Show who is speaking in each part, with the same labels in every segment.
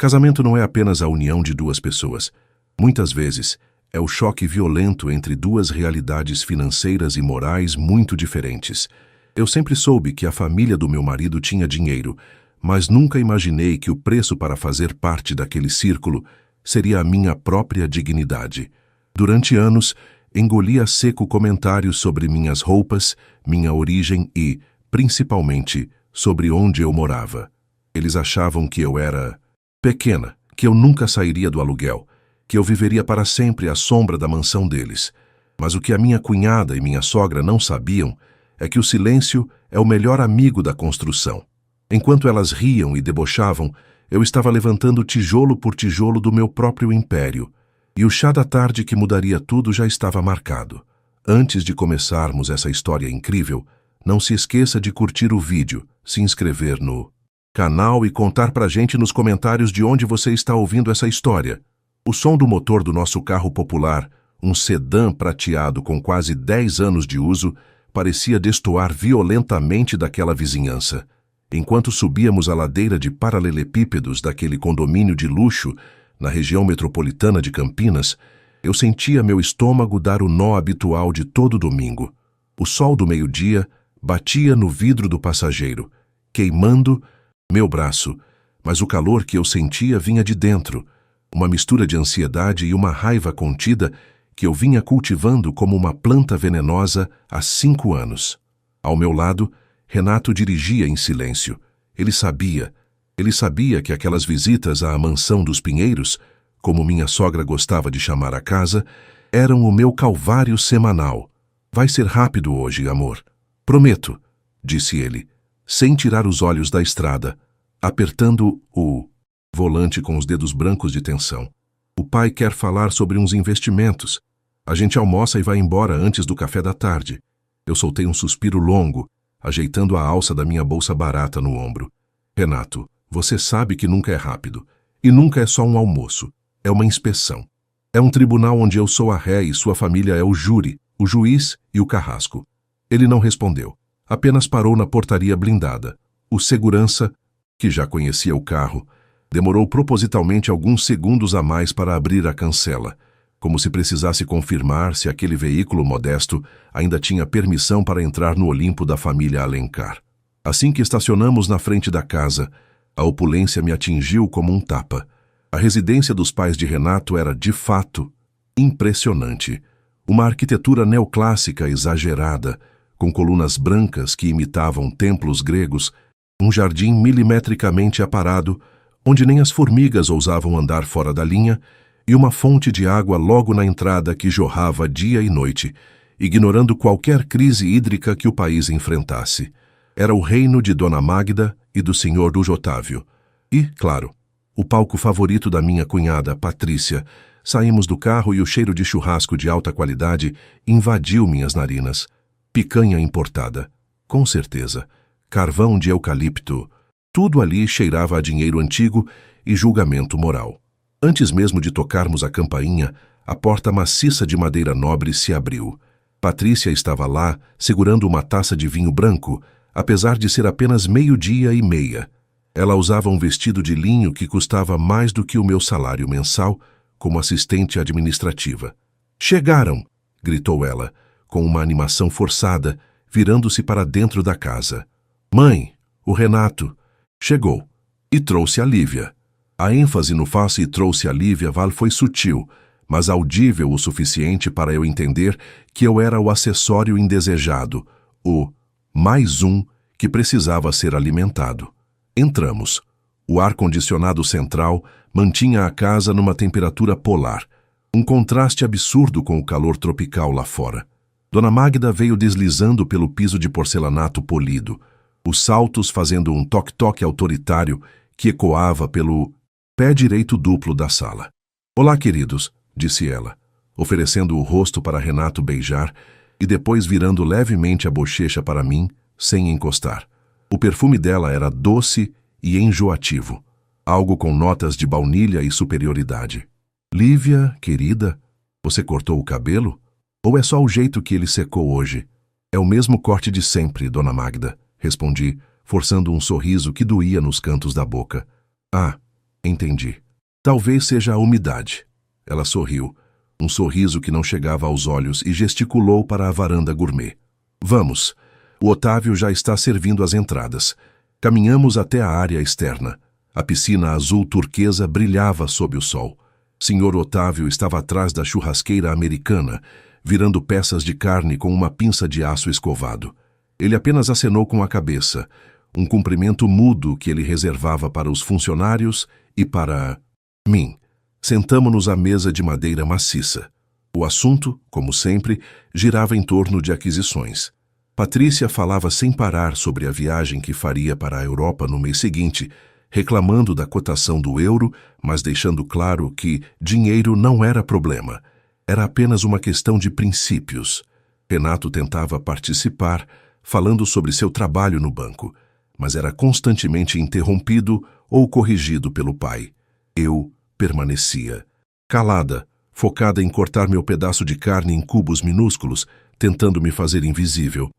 Speaker 1: Casamento não é apenas a união de duas pessoas. Muitas vezes, é o choque violento entre duas realidades financeiras e morais muito diferentes. Eu sempre soube que a família do meu marido tinha dinheiro, mas nunca imaginei que o preço para fazer parte daquele círculo seria a minha própria dignidade. Durante anos, engoli a seco comentários sobre minhas roupas, minha origem e, principalmente, sobre onde eu morava. Eles achavam que eu era pequena, que eu nunca sairia do aluguel, que eu viveria para sempre à sombra da mansão deles. Mas o que a minha cunhada e minha sogra não sabiam é que o silêncio é o melhor amigo da construção. Enquanto elas riam e debochavam, eu estava levantando tijolo por tijolo do meu próprio império, e o chá da tarde que mudaria tudo já estava marcado. Antes de começarmos essa história incrível, não se esqueça de curtir o vídeo, se inscrever no canal e contar pra gente nos comentários de onde você está ouvindo essa história. O som do motor do nosso carro popular, um sedã prateado com quase 10 anos de uso, parecia destoar violentamente daquela vizinhança. Enquanto subíamos a ladeira de paralelepípedos daquele condomínio de luxo na região metropolitana de Campinas, eu sentia meu estômago dar o nó habitual de todo domingo. O sol do meio-dia batia no vidro do passageiro, queimando meu braço, mas o calor que eu sentia vinha de dentro, uma mistura de ansiedade e uma raiva contida que eu vinha cultivando como uma planta venenosa há 5 anos. Ao meu lado, Renato dirigia em silêncio. Ele sabia que aquelas visitas à mansão dos Pinheiros, como minha sogra gostava de chamar a casa, eram o meu calvário semanal. Vai ser rápido hoje, amor. Prometo, disse ele, sem tirar os olhos da estrada, apertando o volante com os dedos brancos de tensão. O pai quer falar sobre uns investimentos. A gente almoça e vai embora antes do café da tarde. Eu soltei um suspiro longo, ajeitando a alça da minha bolsa barata no ombro. Renato, você sabe que nunca é rápido. E nunca é só um almoço. É uma inspeção. É um tribunal onde eu sou a ré e sua família é o júri, o juiz e o carrasco. Ele não respondeu. Apenas parou na portaria blindada. O segurança, que já conhecia o carro, demorou propositalmente alguns segundos a mais para abrir a cancela, como se precisasse confirmar se aquele veículo modesto ainda tinha permissão para entrar no Olimpo da família Alencar. Assim que estacionamos na frente da casa, a opulência me atingiu como um tapa. A residência dos pais de Renato era, de fato, impressionante. Uma arquitetura neoclássica exagerada, com colunas brancas que imitavam templos gregos, um jardim milimetricamente aparado, onde nem as formigas ousavam andar fora da linha, e uma fonte de água logo na entrada que jorrava dia e noite, ignorando qualquer crise hídrica que o país enfrentasse. Era o reino de Dona Magda e do Sr. Luiz Otávio. E, claro, o palco favorito da minha cunhada, Patrícia. Saímos do carro e o cheiro de churrasco de alta qualidade invadiu minhas narinas. Picanha importada, com certeza. Carvão de eucalipto. Tudo ali cheirava a dinheiro antigo e julgamento moral. Antes mesmo de tocarmos a campainha, a porta maciça de madeira nobre se abriu. Patrícia estava lá, segurando uma taça de vinho branco, apesar de ser apenas 12:30. Ela usava um vestido de linho que custava mais do que o meu salário mensal como assistente administrativa. "Chegaram!" gritou ela, com uma animação forçada, virando-se para dentro da casa. "Mãe, o Renato chegou e trouxe a Lívia." A ênfase no "faz" e "trouxe a Lívia" foi sutil, mas audível o suficiente para eu entender que eu era o acessório indesejado, o mais um que precisava ser alimentado. Entramos. O ar-condicionado central mantinha a casa numa temperatura polar, um contraste absurdo com o calor tropical lá fora. Dona Magda veio deslizando pelo piso de porcelanato polido, os saltos fazendo um toque-toque autoritário que ecoava pelo pé direito duplo da sala. "Olá, queridos", disse ela, oferecendo o rosto para Renato beijar e depois virando levemente a bochecha para mim, sem encostar. O perfume dela era doce e enjoativo, algo com notas de baunilha e superioridade. "Lívia, querida, você cortou o cabelo? Ou é só o jeito que ele secou hoje?" "É o mesmo corte de sempre, Dona Magda", respondi, forçando um sorriso que doía nos cantos da boca. "Ah, Entendi. Talvez seja a umidade. Ela sorriu, um sorriso que não chegava aos olhos, e gesticulou para a varanda gourmet. Vamos. O Otávio já está servindo as entradas. Caminhamos até a área externa. A piscina azul turquesa brilhava sob o sol. Senhor Otávio estava atrás da churrasqueira americana, virando peças de carne com uma pinça de aço escovado. Ele apenas acenou com a cabeça, um cumprimento mudo que ele reservava para os funcionários e para mim. Sentamo-nos à mesa de madeira maciça. O assunto, como sempre, girava em torno de aquisições. Patrícia falava sem parar sobre a viagem que faria para a Europa no mês seguinte, reclamando da cotação do euro, mas deixando claro que dinheiro não era problema. Era apenas uma questão de princípios. Renato tentava participar, falando sobre seu trabalho no banco, mas era constantemente interrompido ou corrigido pelo pai. Eu permanecia, calada, focada em cortar meu pedaço de carne em cubos minúsculos, tentando me fazer invisível.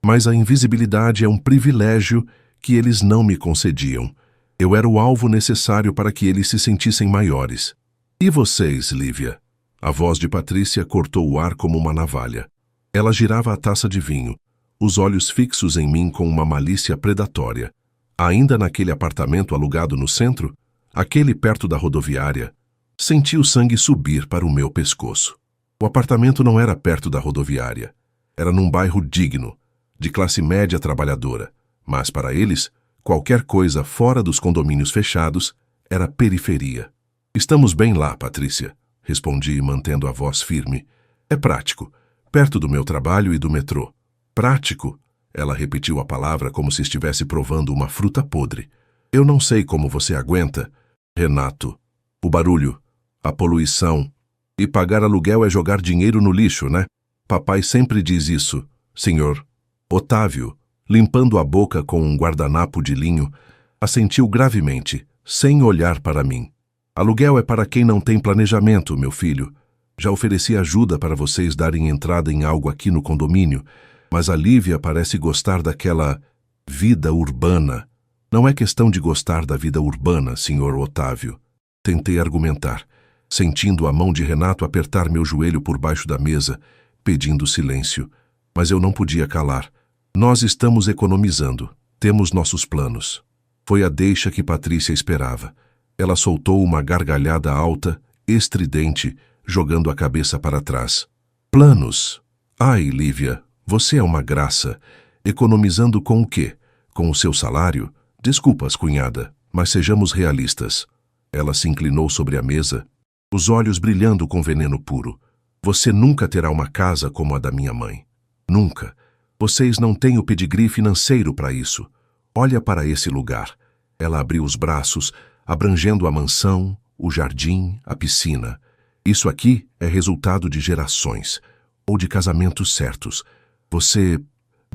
Speaker 1: Mas a invisibilidade é um privilégio que eles não me concediam. Eu era o alvo necessário para que eles se sentissem maiores. E vocês, Lívia? A voz de Patrícia cortou o ar como uma navalha. Ela girava a taça de vinho, os olhos fixos em mim com uma malícia predatória. Ainda naquele apartamento alugado no centro, aquele perto da rodoviária, senti o sangue subir para o meu pescoço. O apartamento não era perto da rodoviária. Era num bairro digno, de classe média trabalhadora, mas para eles, qualquer coisa fora dos condomínios fechados era periferia. Estamos bem lá, Patrícia, respondi, mantendo a voz firme. É prático, perto do meu trabalho e do metrô. Prático? Ela repetiu a palavra como se estivesse provando uma fruta podre. Eu não sei como você aguenta, Renato. O barulho, a poluição. E pagar aluguel é jogar dinheiro no lixo, né? Papai sempre diz isso, senhor. Otávio, limpando a boca com um guardanapo de linho, assentiu gravemente, sem olhar para mim. Aluguel é para quem não tem planejamento, meu filho. Já ofereci ajuda para vocês darem entrada em algo aqui no condomínio, mas a Lívia parece gostar daquela vida urbana. Não é questão de gostar da vida urbana, senhor Otávio. Tentei argumentar, sentindo a mão de Renato apertar meu joelho por baixo da mesa, pedindo silêncio. Mas eu não podia calar. Nós estamos economizando. Temos nossos planos. Foi a deixa que Patrícia esperava. Ela soltou uma gargalhada alta, estridente, jogando a cabeça para trás. Planos? Ai, Lívia, você é uma graça. Economizando com o quê? Com o seu salário? Desculpas, cunhada, mas sejamos realistas. Ela se inclinou sobre a mesa, os olhos brilhando com veneno puro. Você nunca terá uma casa como a da minha mãe. Nunca. Vocês não têm o pedigree financeiro para isso. Olha para esse lugar. Ela abriu os braços, abrangendo a mansão, o jardim, a piscina. Isso aqui é resultado de gerações, ou de casamentos certos.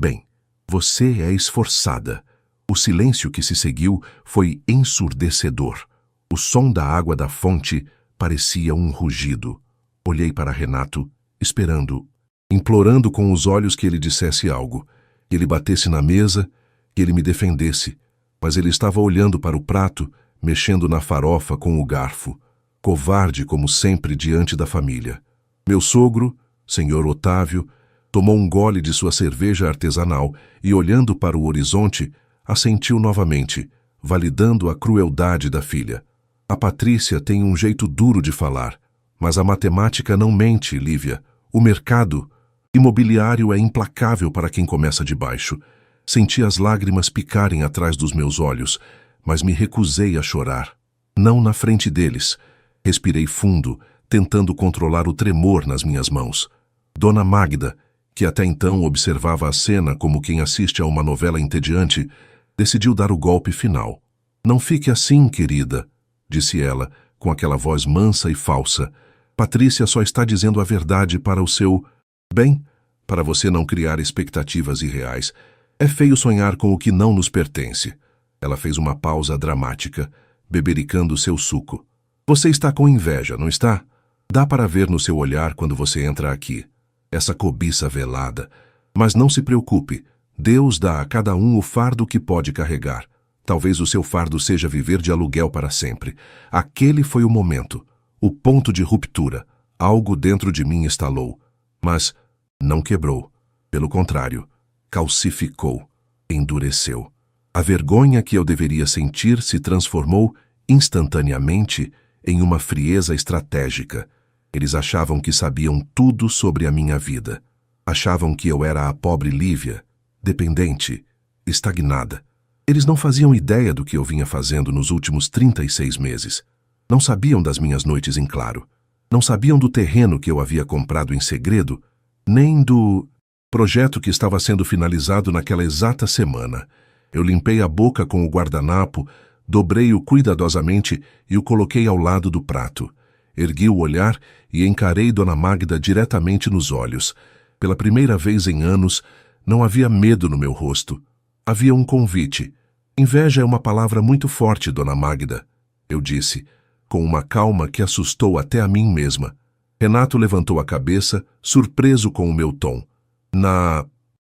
Speaker 1: Bem, você é esforçada. O silêncio que se seguiu foi ensurdecedor. O som da água da fonte parecia um rugido. Olhei para Renato, esperando, implorando com os olhos que ele dissesse algo, que ele batesse na mesa, que ele me defendesse, mas ele estava olhando para o prato, mexendo na farofa com o garfo, covarde como sempre diante da família. Meu sogro, senhor Otávio, tomou um gole de sua cerveja artesanal e, olhando para o horizonte, assentiu novamente, validando a crueldade da filha. A Patrícia tem um jeito duro de falar, mas a matemática não mente, Lívia. O mercado imobiliário é implacável para quem começa de baixo. Senti as lágrimas picarem atrás dos meus olhos, mas me recusei a chorar. Não na frente deles. Respirei fundo, tentando controlar o tremor nas minhas mãos. Dona Magda, que até então observava a cena como quem assiste a uma novela entediante, decidiu dar o golpe final. Não fique assim, querida, disse ela, com aquela voz mansa e falsa. Patrícia só está dizendo a verdade para o seu bem, para você não criar expectativas irreais. É feio sonhar com o que não nos pertence. Ela fez uma pausa dramática, bebericando seu suco. Você está com inveja, não está? Dá para ver no seu olhar quando você entra aqui. Essa cobiça velada. Mas não se preocupe. Deus dá a cada um o fardo que pode carregar. Talvez o seu fardo seja viver de aluguel para sempre. Aquele foi o momento, o ponto de ruptura. Algo dentro de mim estalou, mas não quebrou. Pelo contrário, calcificou, endureceu. A vergonha que eu deveria sentir se transformou instantaneamente em uma frieza estratégica. Eles achavam que sabiam tudo sobre a minha vida. Achavam que eu era a pobre Lívia, dependente, estagnada. Eles não faziam ideia do que eu vinha fazendo nos últimos 36 meses. Não sabiam das minhas noites em claro. Não sabiam do terreno que eu havia comprado em segredo, nem do projeto que estava sendo finalizado naquela exata semana. Eu limpei a boca com o guardanapo, dobrei-o cuidadosamente e o coloquei ao lado do prato. Ergui o olhar e encarei Dona Magda diretamente nos olhos. Pela primeira vez em anos, não havia medo no meu rosto. Havia um convite. Inveja é uma palavra muito forte, Dona Magda, eu disse, com uma calma que assustou até a mim mesma. Renato levantou a cabeça, surpreso com o meu tom. Na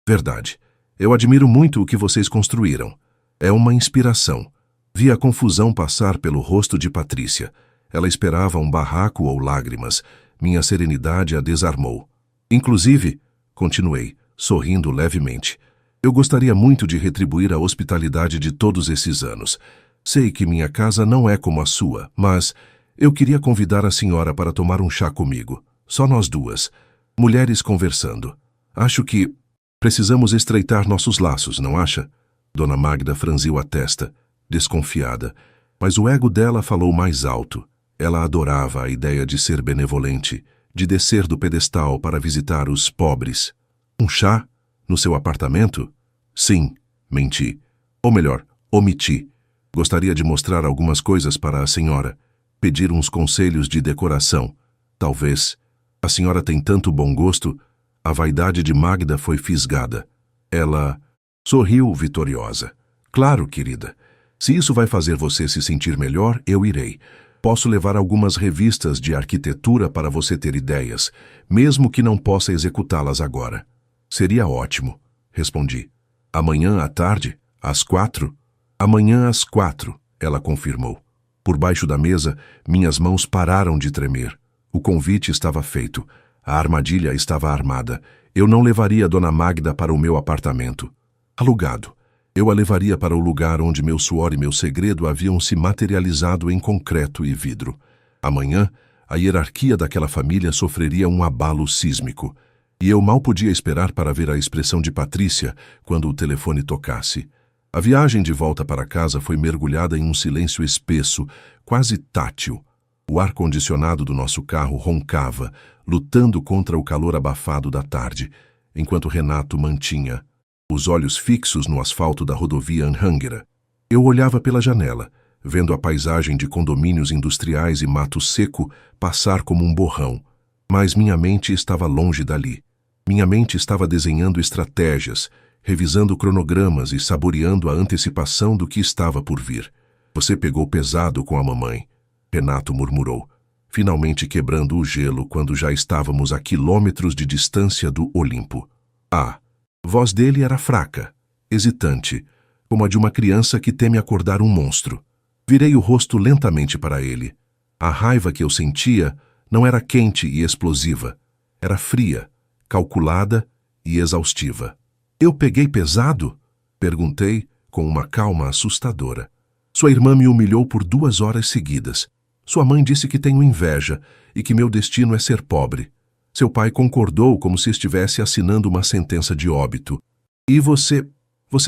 Speaker 1: verdade, eu admiro muito o que vocês construíram. É uma inspiração. Vi a confusão passar pelo rosto de Patrícia. Ela esperava um barraco ou lágrimas. Minha serenidade a desarmou. Inclusive, continuei, sorrindo levemente, eu gostaria muito de retribuir a hospitalidade de todos esses anos. Sei que minha casa não é como a sua, mas eu queria convidar a senhora para tomar um chá comigo. Só nós duas, mulheres conversando. Acho que precisamos estreitar nossos laços, não acha? Dona Magda franziu a testa, desconfiada, mas o ego dela falou mais alto. Ela adorava a ideia de ser benevolente, de descer do pedestal para visitar os pobres. Um chá? No seu apartamento? Sim, menti. Ou melhor, omiti. Gostaria de mostrar algumas coisas para a senhora. Pedir uns conselhos de decoração. Talvez. A senhora tem tanto bom gosto. A vaidade de Magda foi fisgada. Ela sorriu vitoriosa. Claro, querida. Se isso vai fazer você se sentir melhor, eu irei. Posso levar algumas revistas de arquitetura para você ter ideias, mesmo que não possa executá-las agora. Seria ótimo, respondi. Amanhã à tarde, às 4? Amanhã às 4, ela confirmou. Por baixo da mesa, minhas mãos pararam de tremer. O convite estava feito. A armadilha estava armada. Eu não levaria Dona Magda para o meu apartamento. Alugado. Eu a levaria para o lugar onde meu suor e meu segredo haviam se materializado em concreto e vidro. Amanhã, a hierarquia daquela família sofreria um abalo sísmico. E eu mal podia esperar para ver a expressão de Patrícia quando o telefone tocasse. A viagem de volta para casa foi mergulhada em um silêncio espesso, quase tátil. O ar-condicionado do nosso carro roncava, lutando contra o calor abafado da tarde, enquanto Renato mantinha os olhos fixos no asfalto da rodovia Anhanguera. Eu olhava pela janela, vendo a paisagem de condomínios industriais e mato seco passar como um borrão, mas minha mente estava longe dali. Minha mente estava desenhando estratégias, revisando cronogramas e saboreando a antecipação do que estava por vir. Você pegou pesado com a mamãe, Renato murmurou, finalmente quebrando o gelo quando já estávamos a quilômetros de distância do Olimpo. A voz dele era fraca, hesitante, como a de uma criança que teme acordar um monstro. Virei o rosto lentamente para ele. A raiva que eu sentia não era quente e explosiva, era fria, calculada e exaustiva. Eu peguei pesado? Perguntei, com uma calma assustadora. Sua irmã me humilhou por 2 horas seguidas. Sua mãe disse que tenho inveja e que meu destino é ser pobre. Seu pai concordou como se estivesse assinando uma sentença de óbito. E você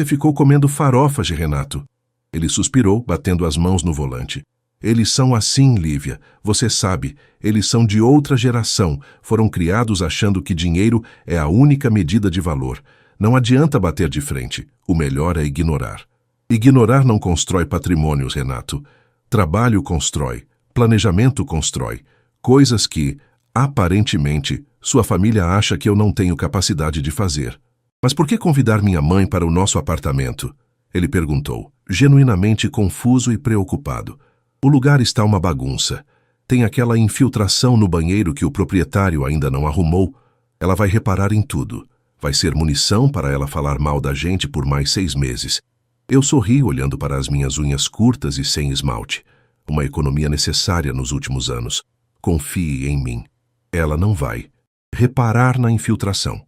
Speaker 1: ficou comendo farofas, Renato. Ele suspirou, batendo as mãos no volante. Eles são assim, Lívia. Você sabe, eles são de outra geração. Foram criados achando que dinheiro é a única medida de valor. Não adianta bater de frente. O melhor é ignorar. Ignorar não constrói patrimônios, Renato. Trabalho constrói. Planejamento constrói. Coisas que, aparentemente, sua família acha que eu não tenho capacidade de fazer. Mas por que convidar minha mãe para o nosso apartamento? Ele perguntou, genuinamente confuso e preocupado. O lugar está uma bagunça. Tem aquela infiltração no banheiro que o proprietário ainda não arrumou. Ela vai reparar em tudo. Vai ser munição para ela falar mal da gente por mais 6 meses. Eu sorri olhando para as minhas unhas curtas e sem esmalte. Uma economia necessária nos últimos anos. Confie em mim. Ela não vai. Reparar na infiltração.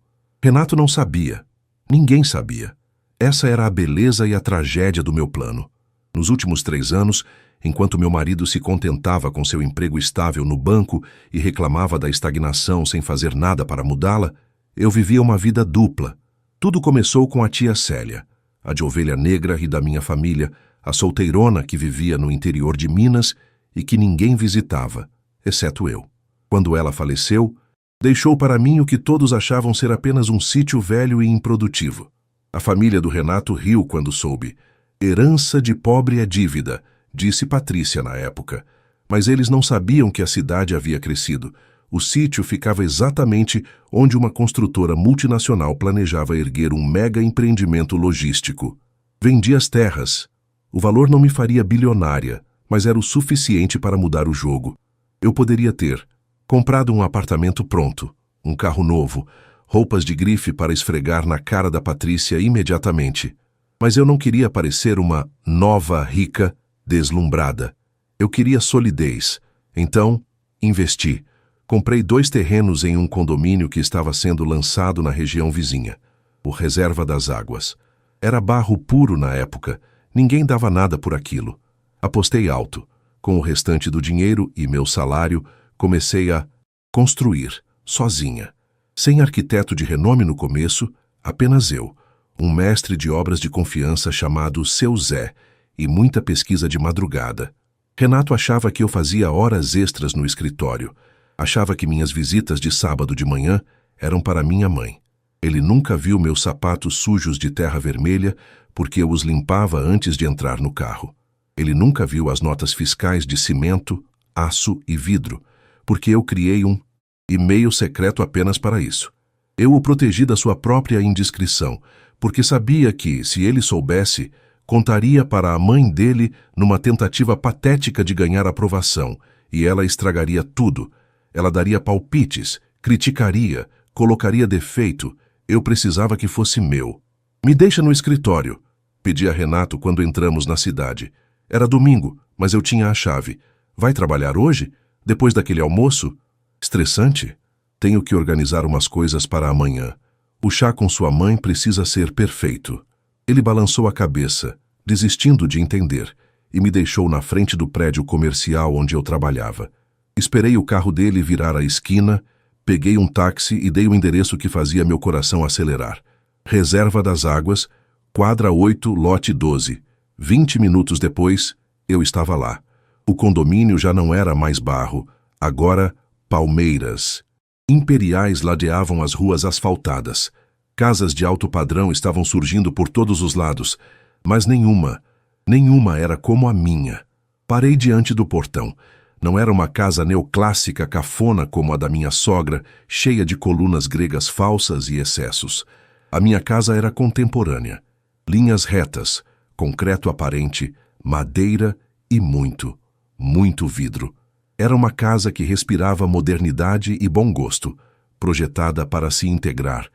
Speaker 1: Renato não sabia. Ninguém sabia. Essa era a beleza e a tragédia do meu plano. Nos últimos 3 anos, enquanto meu marido se contentava com seu emprego estável no banco e reclamava da estagnação sem fazer nada para mudá-la, eu vivia uma vida dupla. Tudo começou com a tia Célia, a de ovelha negra e da minha família, a solteirona que vivia no interior de Minas e que ninguém visitava, exceto eu. Quando ela faleceu, deixou para mim o que todos achavam ser apenas um sítio velho e improdutivo. A família do Renato riu quando soube. Herança de pobre é dívida, disse Patrícia na época. Mas eles não sabiam que a cidade havia crescido. O sítio ficava exatamente onde uma construtora multinacional planejava erguer um mega empreendimento logístico. Vendi as terras. O valor não me faria bilionária, mas era o suficiente para mudar o jogo. Eu poderia ter comprado um apartamento pronto, um carro novo, roupas de grife para esfregar na cara da Patrícia imediatamente. Mas eu não queria parecer uma nova rica deslumbrada. Eu queria solidez. Então, investi. Comprei 2 terrenos em um condomínio que estava sendo lançado na região vizinha, o Reserva das Águas. Era barro puro na época, ninguém dava nada por aquilo. Apostei alto. Com o restante do dinheiro e meu salário, comecei a construir, sozinha. Sem arquiteto de renome no começo, apenas eu, um mestre de obras de confiança chamado Seu Zé, e muita pesquisa de madrugada. Renato achava que eu fazia horas extras no escritório. Achava que minhas visitas de sábado de manhã eram para minha mãe. Ele nunca viu meus sapatos sujos de terra vermelha porque eu os limpava antes de entrar no carro. Ele nunca viu as notas fiscais de cimento, aço e vidro, porque eu criei um e-mail secreto apenas para isso. Eu o protegi da sua própria indiscrição, porque sabia que, se ele soubesse, contaria para a mãe dele numa tentativa patética de ganhar aprovação, e ela estragaria tudo. Ela daria palpites, criticaria, colocaria defeito. Eu precisava que fosse meu. Me deixa no escritório, pedi a Renato quando entramos na cidade. Era domingo, mas eu tinha a chave. Vai trabalhar hoje? Depois daquele almoço? Estressante? Tenho que organizar umas coisas para amanhã. O chá com sua mãe precisa ser perfeito. Ele balançou a cabeça, desistindo de entender, e me deixou na frente do prédio comercial onde eu trabalhava. Esperei o carro dele virar a esquina, peguei um táxi e dei o endereço que fazia meu coração acelerar. Reserva das Águas, quadra 8, lote 12. 20 minutos depois, eu estava lá. O condomínio já não era mais barro, agora palmeiras. Imperiais ladeavam as ruas asfaltadas. Casas de alto padrão estavam surgindo por todos os lados, mas nenhuma era como a minha. Parei diante do portão. Não era uma casa neoclássica cafona como a da minha sogra, cheia de colunas gregas falsas e excessos. A minha casa era contemporânea. Linhas retas, concreto aparente, madeira e muito vidro. Era uma casa que respirava modernidade e bom gosto, projetada para se integrar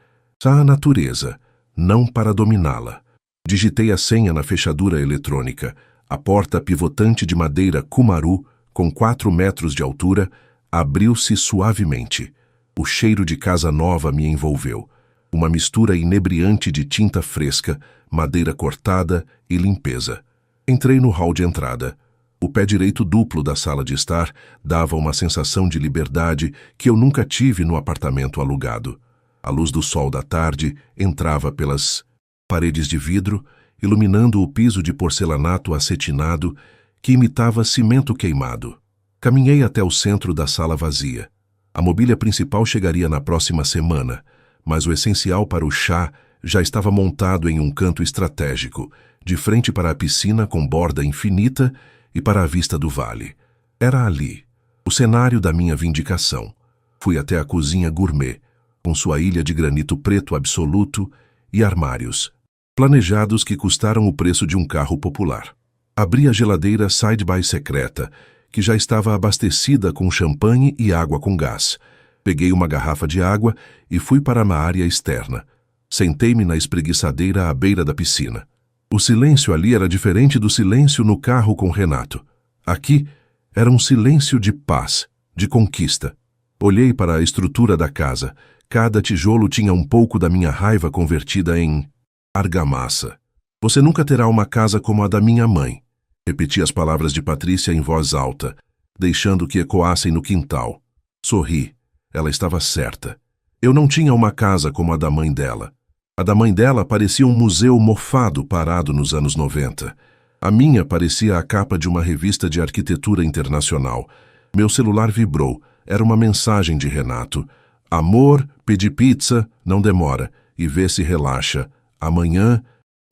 Speaker 1: à natureza, não para dominá-la. Digitei a senha na fechadura eletrônica. A porta pivotante de madeira Cumaru, com 4 metros de altura, abriu-se suavemente. O cheiro de casa nova me envolveu. Uma mistura inebriante de tinta fresca, madeira cortada e limpeza. Entrei no hall de entrada. O pé direito duplo da sala de estar dava uma sensação de liberdade que eu nunca tive no apartamento alugado. A luz do sol da tarde entrava pelas paredes de vidro, iluminando o piso de porcelanato acetinado que imitava cimento queimado. Caminhei até o centro da sala vazia. A mobília principal chegaria na próxima semana, mas o essencial para o chá já estava montado em um canto estratégico, de frente para a piscina com borda infinita e para a vista do vale. Era ali, o cenário da minha vindicação. Fui até a cozinha gourmet, com sua ilha de granito preto absoluto e armários, planejados que custaram o preço de um carro popular. Abri a geladeira side-by secreta, que já estava abastecida com champanhe e água com gás. Peguei uma garrafa de água e fui para uma área externa. Sentei-me na espreguiçadeira à beira da piscina. O silêncio ali era diferente do silêncio no carro com Renato. Aqui era um silêncio de paz, de conquista. Olhei para a estrutura da casa. Cada tijolo tinha um pouco da minha raiva convertida em argamassa. Você nunca terá uma casa como a da minha mãe. Repeti as palavras de Patrícia em voz alta, deixando que ecoassem no quintal. Sorri. Ela estava certa. Eu não tinha uma casa como a da mãe dela. A da mãe dela parecia um museu mofado parado nos anos 90. A minha parecia a capa de uma revista de arquitetura internacional. Meu celular vibrou. Era uma mensagem de Renato. Amor, pedi pizza, não demora, e vê se relaxa. Amanhã,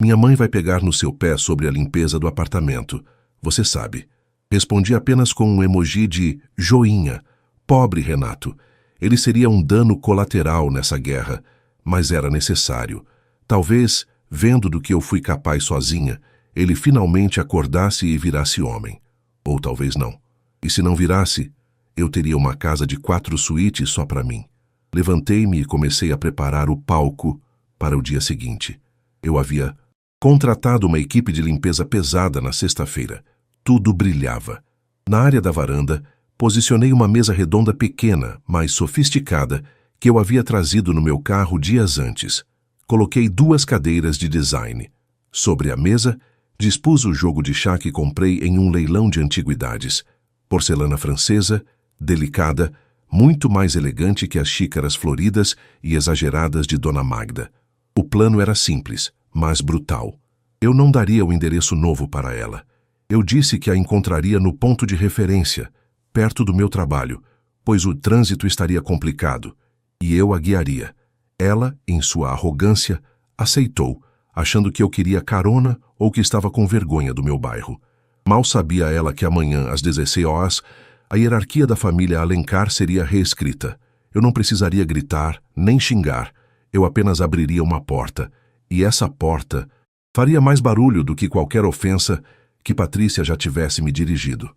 Speaker 1: minha mãe vai pegar no seu pé sobre a limpeza do apartamento. Você sabe. Respondi apenas com um emoji de joinha. Pobre Renato. Ele seria um dano colateral nessa guerra, mas era necessário. Talvez, vendo do que eu fui capaz sozinha, ele finalmente acordasse e virasse homem. Ou talvez não. E se não virasse, eu teria uma casa de 4 suítes só para mim. Levantei-me e comecei a preparar o palco para o dia seguinte. Eu havia contratado uma equipe de limpeza pesada na sexta-feira. Tudo brilhava. Na área da varanda, posicionei uma mesa redonda pequena, mas sofisticada, que eu havia trazido no meu carro dias antes. Coloquei 2 cadeiras de design. Sobre a mesa, dispus o jogo de chá que comprei em um leilão de antiguidades. Porcelana francesa, delicada, muito mais elegante que as xícaras floridas e exageradas de Dona Magda. O plano era simples, mas brutal. Eu não daria o endereço novo para ela. Eu disse que a encontraria no ponto de referência, perto do meu trabalho, pois o trânsito estaria complicado, e eu a guiaria. Ela, em sua arrogância, aceitou, achando que eu queria carona ou que estava com vergonha do meu bairro. Mal sabia ela que amanhã, às 16 horas, a hierarquia da família Alencar seria reescrita. Eu não precisaria gritar, nem xingar. Eu apenas abriria uma porta, e essa porta faria mais barulho do que qualquer ofensa que Patrícia já tivesse me dirigido.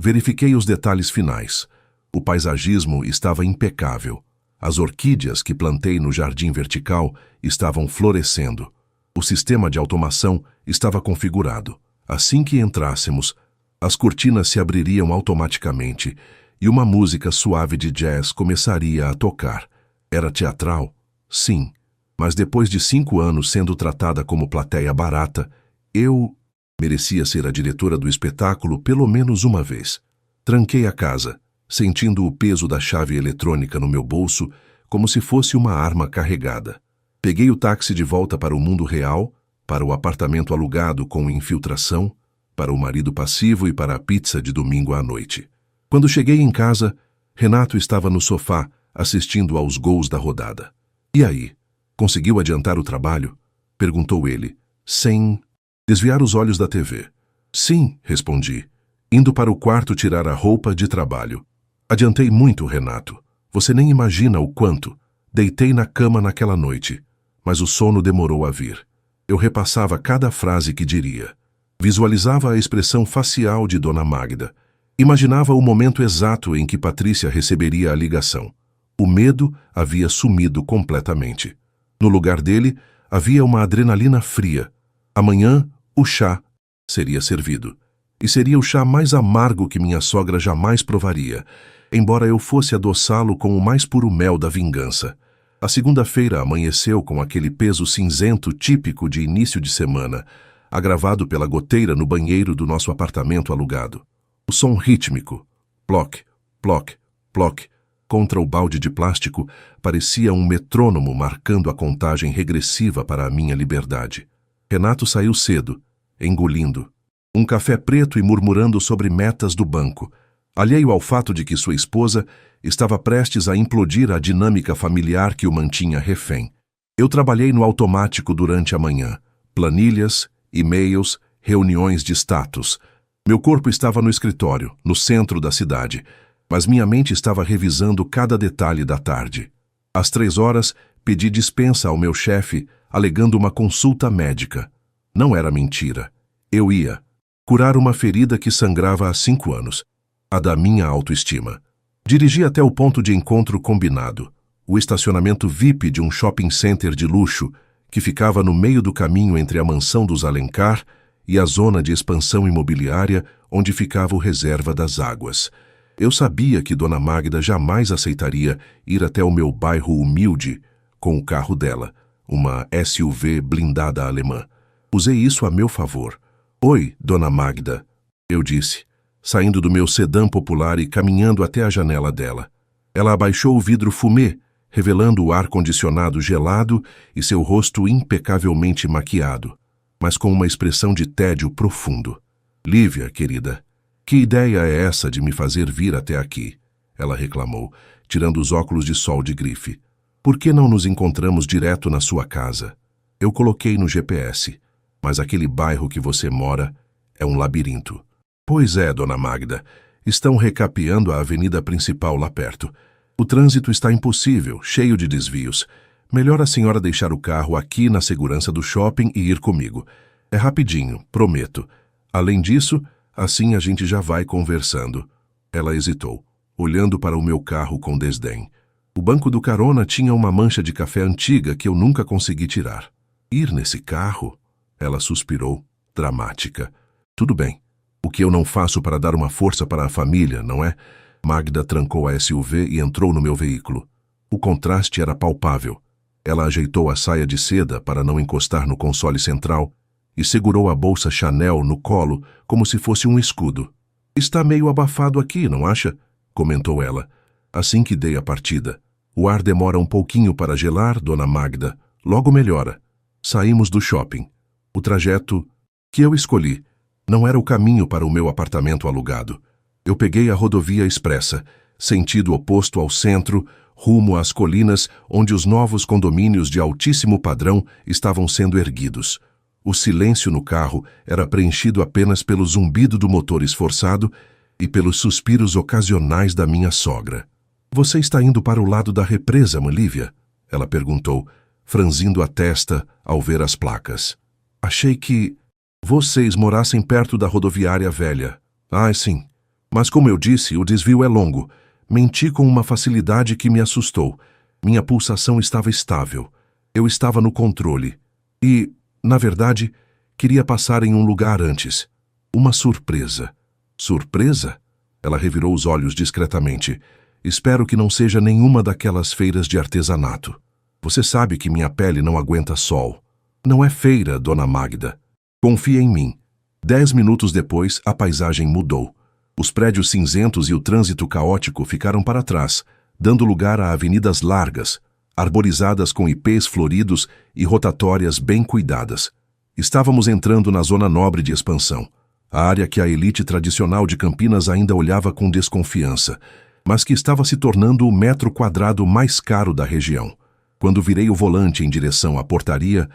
Speaker 1: Verifiquei os detalhes finais. O paisagismo estava impecável. As orquídeas que plantei no jardim vertical estavam florescendo. O sistema de automação estava configurado. Assim que entrássemos, as cortinas se abririam automaticamente e uma música suave de jazz começaria a tocar. Era teatral? Sim. Mas depois de 5 anos sendo tratada como plateia barata, eu merecia ser a diretora do espetáculo pelo menos uma vez. Tranquei a casa, sentindo o peso da chave eletrônica no meu bolso como se fosse uma arma carregada. Peguei o táxi de volta para o mundo real, para o apartamento alugado com infiltração, para o marido passivo e para a pizza de domingo à noite. Quando cheguei em casa, Renato estava no sofá, assistindo aos gols da rodada. E aí? Conseguiu adiantar o trabalho? Perguntou ele, sem desviar os olhos da TV. Sim, respondi, indo para o quarto tirar a roupa de trabalho. Adiantei muito, Renato. Você nem imagina o quanto. Deitei na cama naquela noite, mas o sono demorou a vir. Eu repassava cada frase que diria. Visualizava a expressão facial de Dona Magda. Imaginava o momento exato em que Patrícia receberia a ligação. O medo havia sumido completamente. No lugar dele, havia uma adrenalina fria. Amanhã, o chá seria servido. E seria o chá mais amargo que minha sogra jamais provaria, embora eu fosse adoçá-lo com o mais puro mel da vingança. A segunda-feira amanheceu com aquele peso cinzento típico de início de semana, agravado pela goteira no banheiro do nosso apartamento alugado. O som rítmico, ploc, ploc, ploc, contra o balde de plástico, parecia um metrônomo marcando a contagem regressiva para a minha liberdade. Renato saiu cedo, engolindo um café preto e murmurando sobre metas do banco, alheio ao fato de que sua esposa estava prestes a implodir a dinâmica familiar que o mantinha refém. Eu trabalhei no automático durante a manhã. Planilhas, e-mails, reuniões de status. Meu corpo estava no escritório, no centro da cidade, mas minha mente estava revisando cada detalhe da tarde. Às 3 horas, pedi dispensa ao meu chefe, alegando uma consulta médica. Não era mentira. Eu ia curar uma ferida que sangrava há 5 anos, a da minha autoestima. Dirigi até o ponto de encontro combinado, o estacionamento VIP de um shopping center de luxo, que ficava no meio do caminho entre a mansão dos Alencar e a zona de expansão imobiliária onde ficava o reserva das águas. Eu sabia que Dona Magda jamais aceitaria ir até o meu bairro humilde com o carro dela, uma SUV blindada alemã. Usei isso a meu favor. Oi, Dona Magda, eu disse, saindo do meu sedã popular e caminhando até a janela dela. Ela abaixou o vidro fumê, revelando o ar-condicionado gelado e seu rosto impecavelmente maquiado, mas com uma expressão de tédio profundo. Lívia, querida, que ideia é essa de me fazer vir até aqui? Ela reclamou, tirando os óculos de sol de grife. Por que não nos encontramos direto na sua casa? Eu coloquei no GPS, mas aquele bairro que você mora é um labirinto. Pois é, Dona Magda, estão recapeando a avenida principal lá perto. O trânsito está impossível, cheio de desvios. Melhor a senhora deixar o carro aqui na segurança do shopping e ir comigo. É rapidinho, prometo. Além disso, assim a gente já vai conversando. Ela hesitou, olhando para o meu carro com desdém. O banco do carona tinha uma mancha de café antiga que eu nunca consegui tirar. Ir nesse carro? Ela suspirou, dramática. Tudo bem. O que eu não faço para dar uma força para a família, não é? Magda trancou a SUV e entrou no meu veículo. O contraste era palpável. Ela ajeitou a saia de seda para não encostar no console central e segurou a bolsa Chanel no colo como se fosse um escudo. Está meio abafado aqui, não acha? Comentou ela. Assim que dei a partida. O ar demora um pouquinho para gelar, Dona Magda. Logo melhora. Saímos do shopping. O trajeto que eu escolhi não era o caminho para o meu apartamento alugado. Eu peguei a rodovia expressa, sentido oposto ao centro, rumo às colinas onde os novos condomínios de altíssimo padrão estavam sendo erguidos. O silêncio no carro era preenchido apenas pelo zumbido do motor esforçado e pelos suspiros ocasionais da minha sogra. Você está indo para o lado da represa, Lívia? Ela perguntou, franzindo a testa ao ver as placas. Achei que vocês morassem perto da rodoviária velha. Ah, sim. Mas como eu disse, o desvio é longo. Menti com uma facilidade que me assustou. Minha pulsação estava estável. Eu estava no controle. E, na verdade, queria passar em um lugar antes. Uma surpresa. Surpresa? Ela revirou os olhos discretamente. Espero que não seja nenhuma daquelas feiras de artesanato. Você sabe que minha pele não aguenta sol. Não é feira, Dona Magda. Confia em mim. 10 minutos depois, a paisagem mudou. Os prédios cinzentos e o trânsito caótico ficaram para trás, dando lugar a avenidas largas, arborizadas com ipês floridos e rotatórias bem cuidadas. Estávamos entrando na zona nobre de expansão, a área que a elite tradicional de Campinas ainda olhava com desconfiança, mas que estava se tornando o metro quadrado mais caro da região. Quando virei o volante em direção à portaria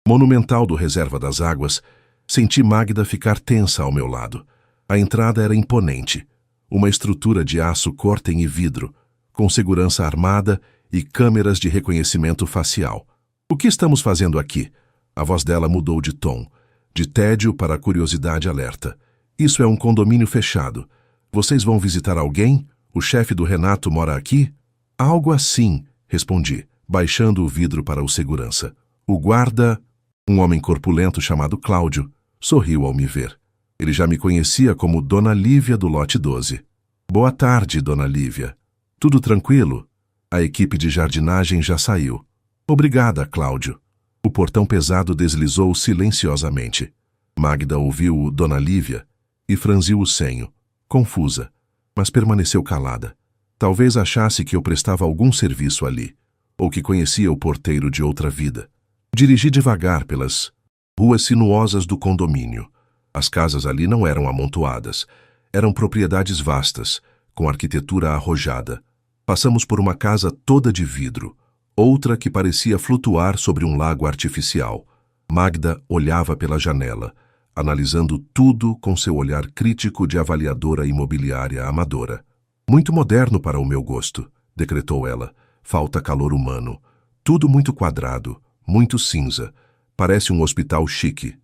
Speaker 1: monumental do Reserva das Águas, senti Magda ficar tensa ao meu lado. A entrada era imponente, uma estrutura de aço cortem e vidro, com segurança armada e câmeras de reconhecimento facial. O que estamos fazendo aqui? A voz dela mudou de tom, de tédio para curiosidade alerta. Isso é um condomínio fechado. Vocês vão visitar alguém? O chefe do Renato mora aqui? Algo assim, respondi, baixando o vidro para o segurança. O guarda, um homem corpulento chamado Cláudio, sorriu ao me ver. Ele já me conhecia como Dona Lívia do lote 12. Boa tarde, Dona Lívia. Tudo tranquilo? A equipe de jardinagem já saiu. Obrigada, Cláudio. O portão pesado deslizou silenciosamente. Magda ouviu Dona Lívia e franziu o senho, confusa, mas permaneceu calada. Talvez achasse que eu prestava algum serviço ali, ou que conhecia o porteiro de outra vida. Dirigi devagar pelas ruas sinuosas do condomínio. As casas ali não eram amontoadas. Eram propriedades vastas, com arquitetura arrojada. Passamos por uma casa toda de vidro, outra que parecia flutuar sobre um lago artificial. Magda olhava pela janela, analisando tudo com seu olhar crítico de avaliadora imobiliária amadora. Muito moderno para o meu gosto, decretou ela. Falta calor humano. Tudo muito quadrado, muito cinza. Parece um hospital chique.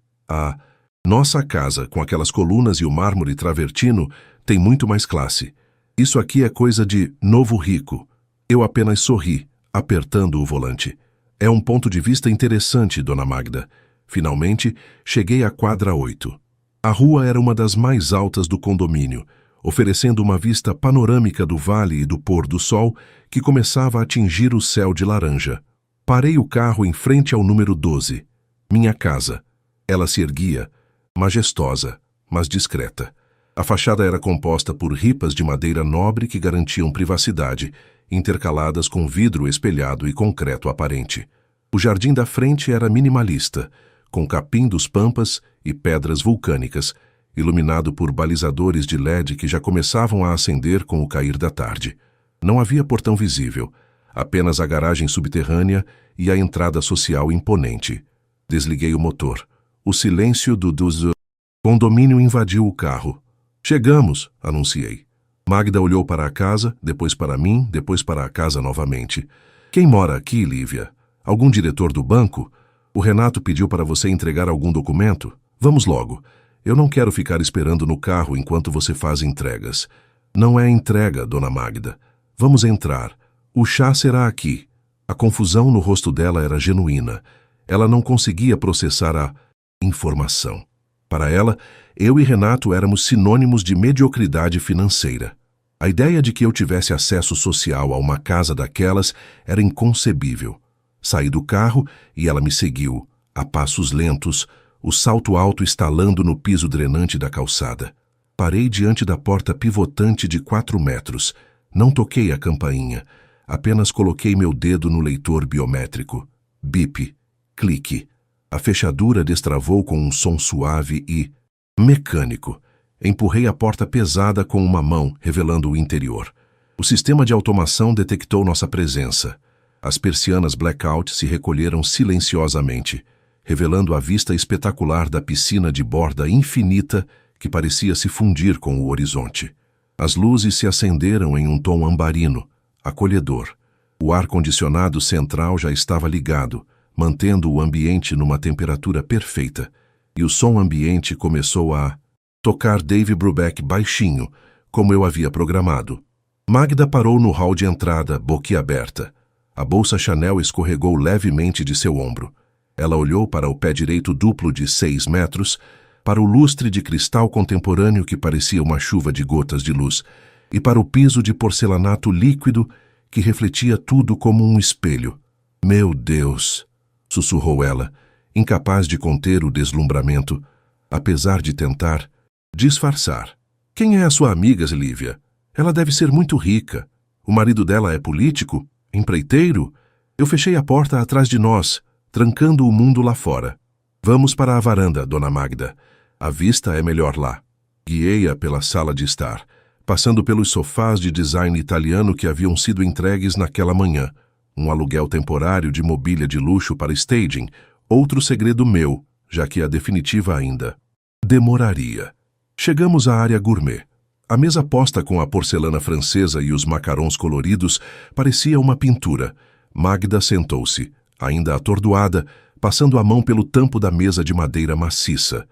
Speaker 1: Nossa casa, com aquelas colunas e o mármore travertino, tem muito mais classe. Isso aqui é coisa de novo rico. Eu apenas sorri, apertando o volante. É um ponto de vista interessante, Dona Magda. Finalmente, cheguei à quadra 8. A rua era uma das mais altas do condomínio, oferecendo uma vista panorâmica do vale e do pôr do sol que começava a atingir o céu de laranja. Parei o carro em frente ao número 12. Minha casa. Ela se erguia, majestosa, mas discreta. A fachada era composta por ripas de madeira nobre que garantiam privacidade, intercaladas com vidro espelhado e concreto aparente. O jardim da frente era minimalista, com capim dos pampas e pedras vulcânicas, iluminado por balizadores de LED que já começavam a acender com o cair da tarde. Não havia portão visível, apenas a garagem subterrânea e a entrada social imponente. Desliguei o motor. O silêncio do condomínio invadiu o carro. Chegamos, anunciei. Magda olhou para a casa, depois para mim, depois para a casa novamente. Quem mora aqui, Lívia? Algum diretor do banco? O Renato pediu para você entregar algum documento? Vamos logo. Eu não quero ficar esperando no carro enquanto você faz entregas. Não é entrega, Dona Magda. Vamos entrar. O chá será aqui. A confusão no rosto dela era genuína. Ela não conseguia processar a informação. Para ela, eu e Renato éramos sinônimos de mediocridade financeira. A ideia de que eu tivesse acesso social a uma casa daquelas era inconcebível. Saí do carro e ela me seguiu, a passos lentos, o salto alto estalando no piso drenante da calçada. Parei diante da porta pivotante de 4 metros. Não toquei a campainha, apenas coloquei meu dedo no leitor biométrico. Bip, clique. A fechadura destravou com um som suave e mecânico. Empurrei a porta pesada com uma mão, revelando o interior. O sistema de automação detectou nossa presença. As persianas blackout se recolheram silenciosamente, revelando a vista espetacular da piscina de borda infinita que parecia se fundir com o horizonte. As luzes se acenderam em um tom ambarino, acolhedor. O ar-condicionado central já estava ligado, mantendo o ambiente numa temperatura perfeita, e o som ambiente começou a tocar Dave Brubeck baixinho, como eu havia programado. Magda parou no hall de entrada, boquiaberta. A bolsa Chanel escorregou levemente de seu ombro. Ela olhou para o pé direito duplo de 6 metros, para o lustre de cristal contemporâneo que parecia uma chuva de gotas de luz, e para o piso de porcelanato líquido que refletia tudo como um espelho. Meu Deus! Sussurrou ela, incapaz de conter o deslumbramento, apesar de tentar disfarçar. Quem é a sua amiga, Lívia? Ela deve ser muito rica. O marido dela é político? Empreiteiro? Eu fechei a porta atrás de nós, trancando o mundo lá fora. Vamos para a varanda, Dona Magda. A vista é melhor lá. Guiei-a pela sala de estar, passando pelos sofás de design italiano que haviam sido entregues naquela manhã. Um aluguel temporário de mobília de luxo para staging, outro segredo meu, já que a definitiva ainda demoraria. Chegamos à área gourmet. A mesa posta com a porcelana francesa e os macarons coloridos parecia uma pintura. Magda sentou-se, ainda atordoada, passando a mão pelo tampo da mesa de madeira maciça.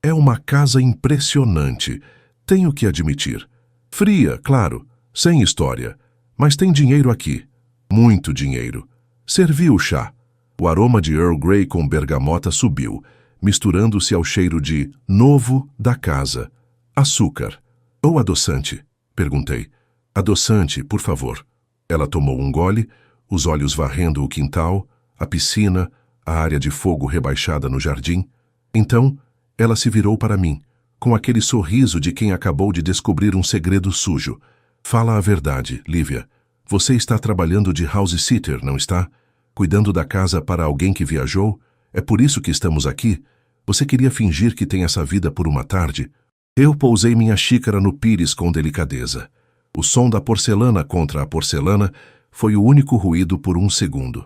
Speaker 1: É uma casa impressionante, tenho que admitir. Fria, claro, sem história, mas tem dinheiro aqui. Muito dinheiro. Servi o chá. O aroma de Earl Grey com bergamota subiu, misturando-se ao cheiro de novo da casa. Açúcar. Ou adoçante? Perguntei. Adoçante, por favor. Ela tomou um gole, os olhos varrendo o quintal, a piscina, a área de fogo rebaixada no jardim. Então, ela se virou para mim, com aquele sorriso de quem acabou de descobrir um segredo sujo. Fala a verdade, Lívia. Você está trabalhando de house-sitter, não está? Cuidando da casa para alguém que viajou? É por isso que estamos aqui? Você queria fingir que tem essa vida por uma tarde? Eu pousei minha xícara no pires com delicadeza. O som da porcelana contra a porcelana foi o único ruído por um segundo.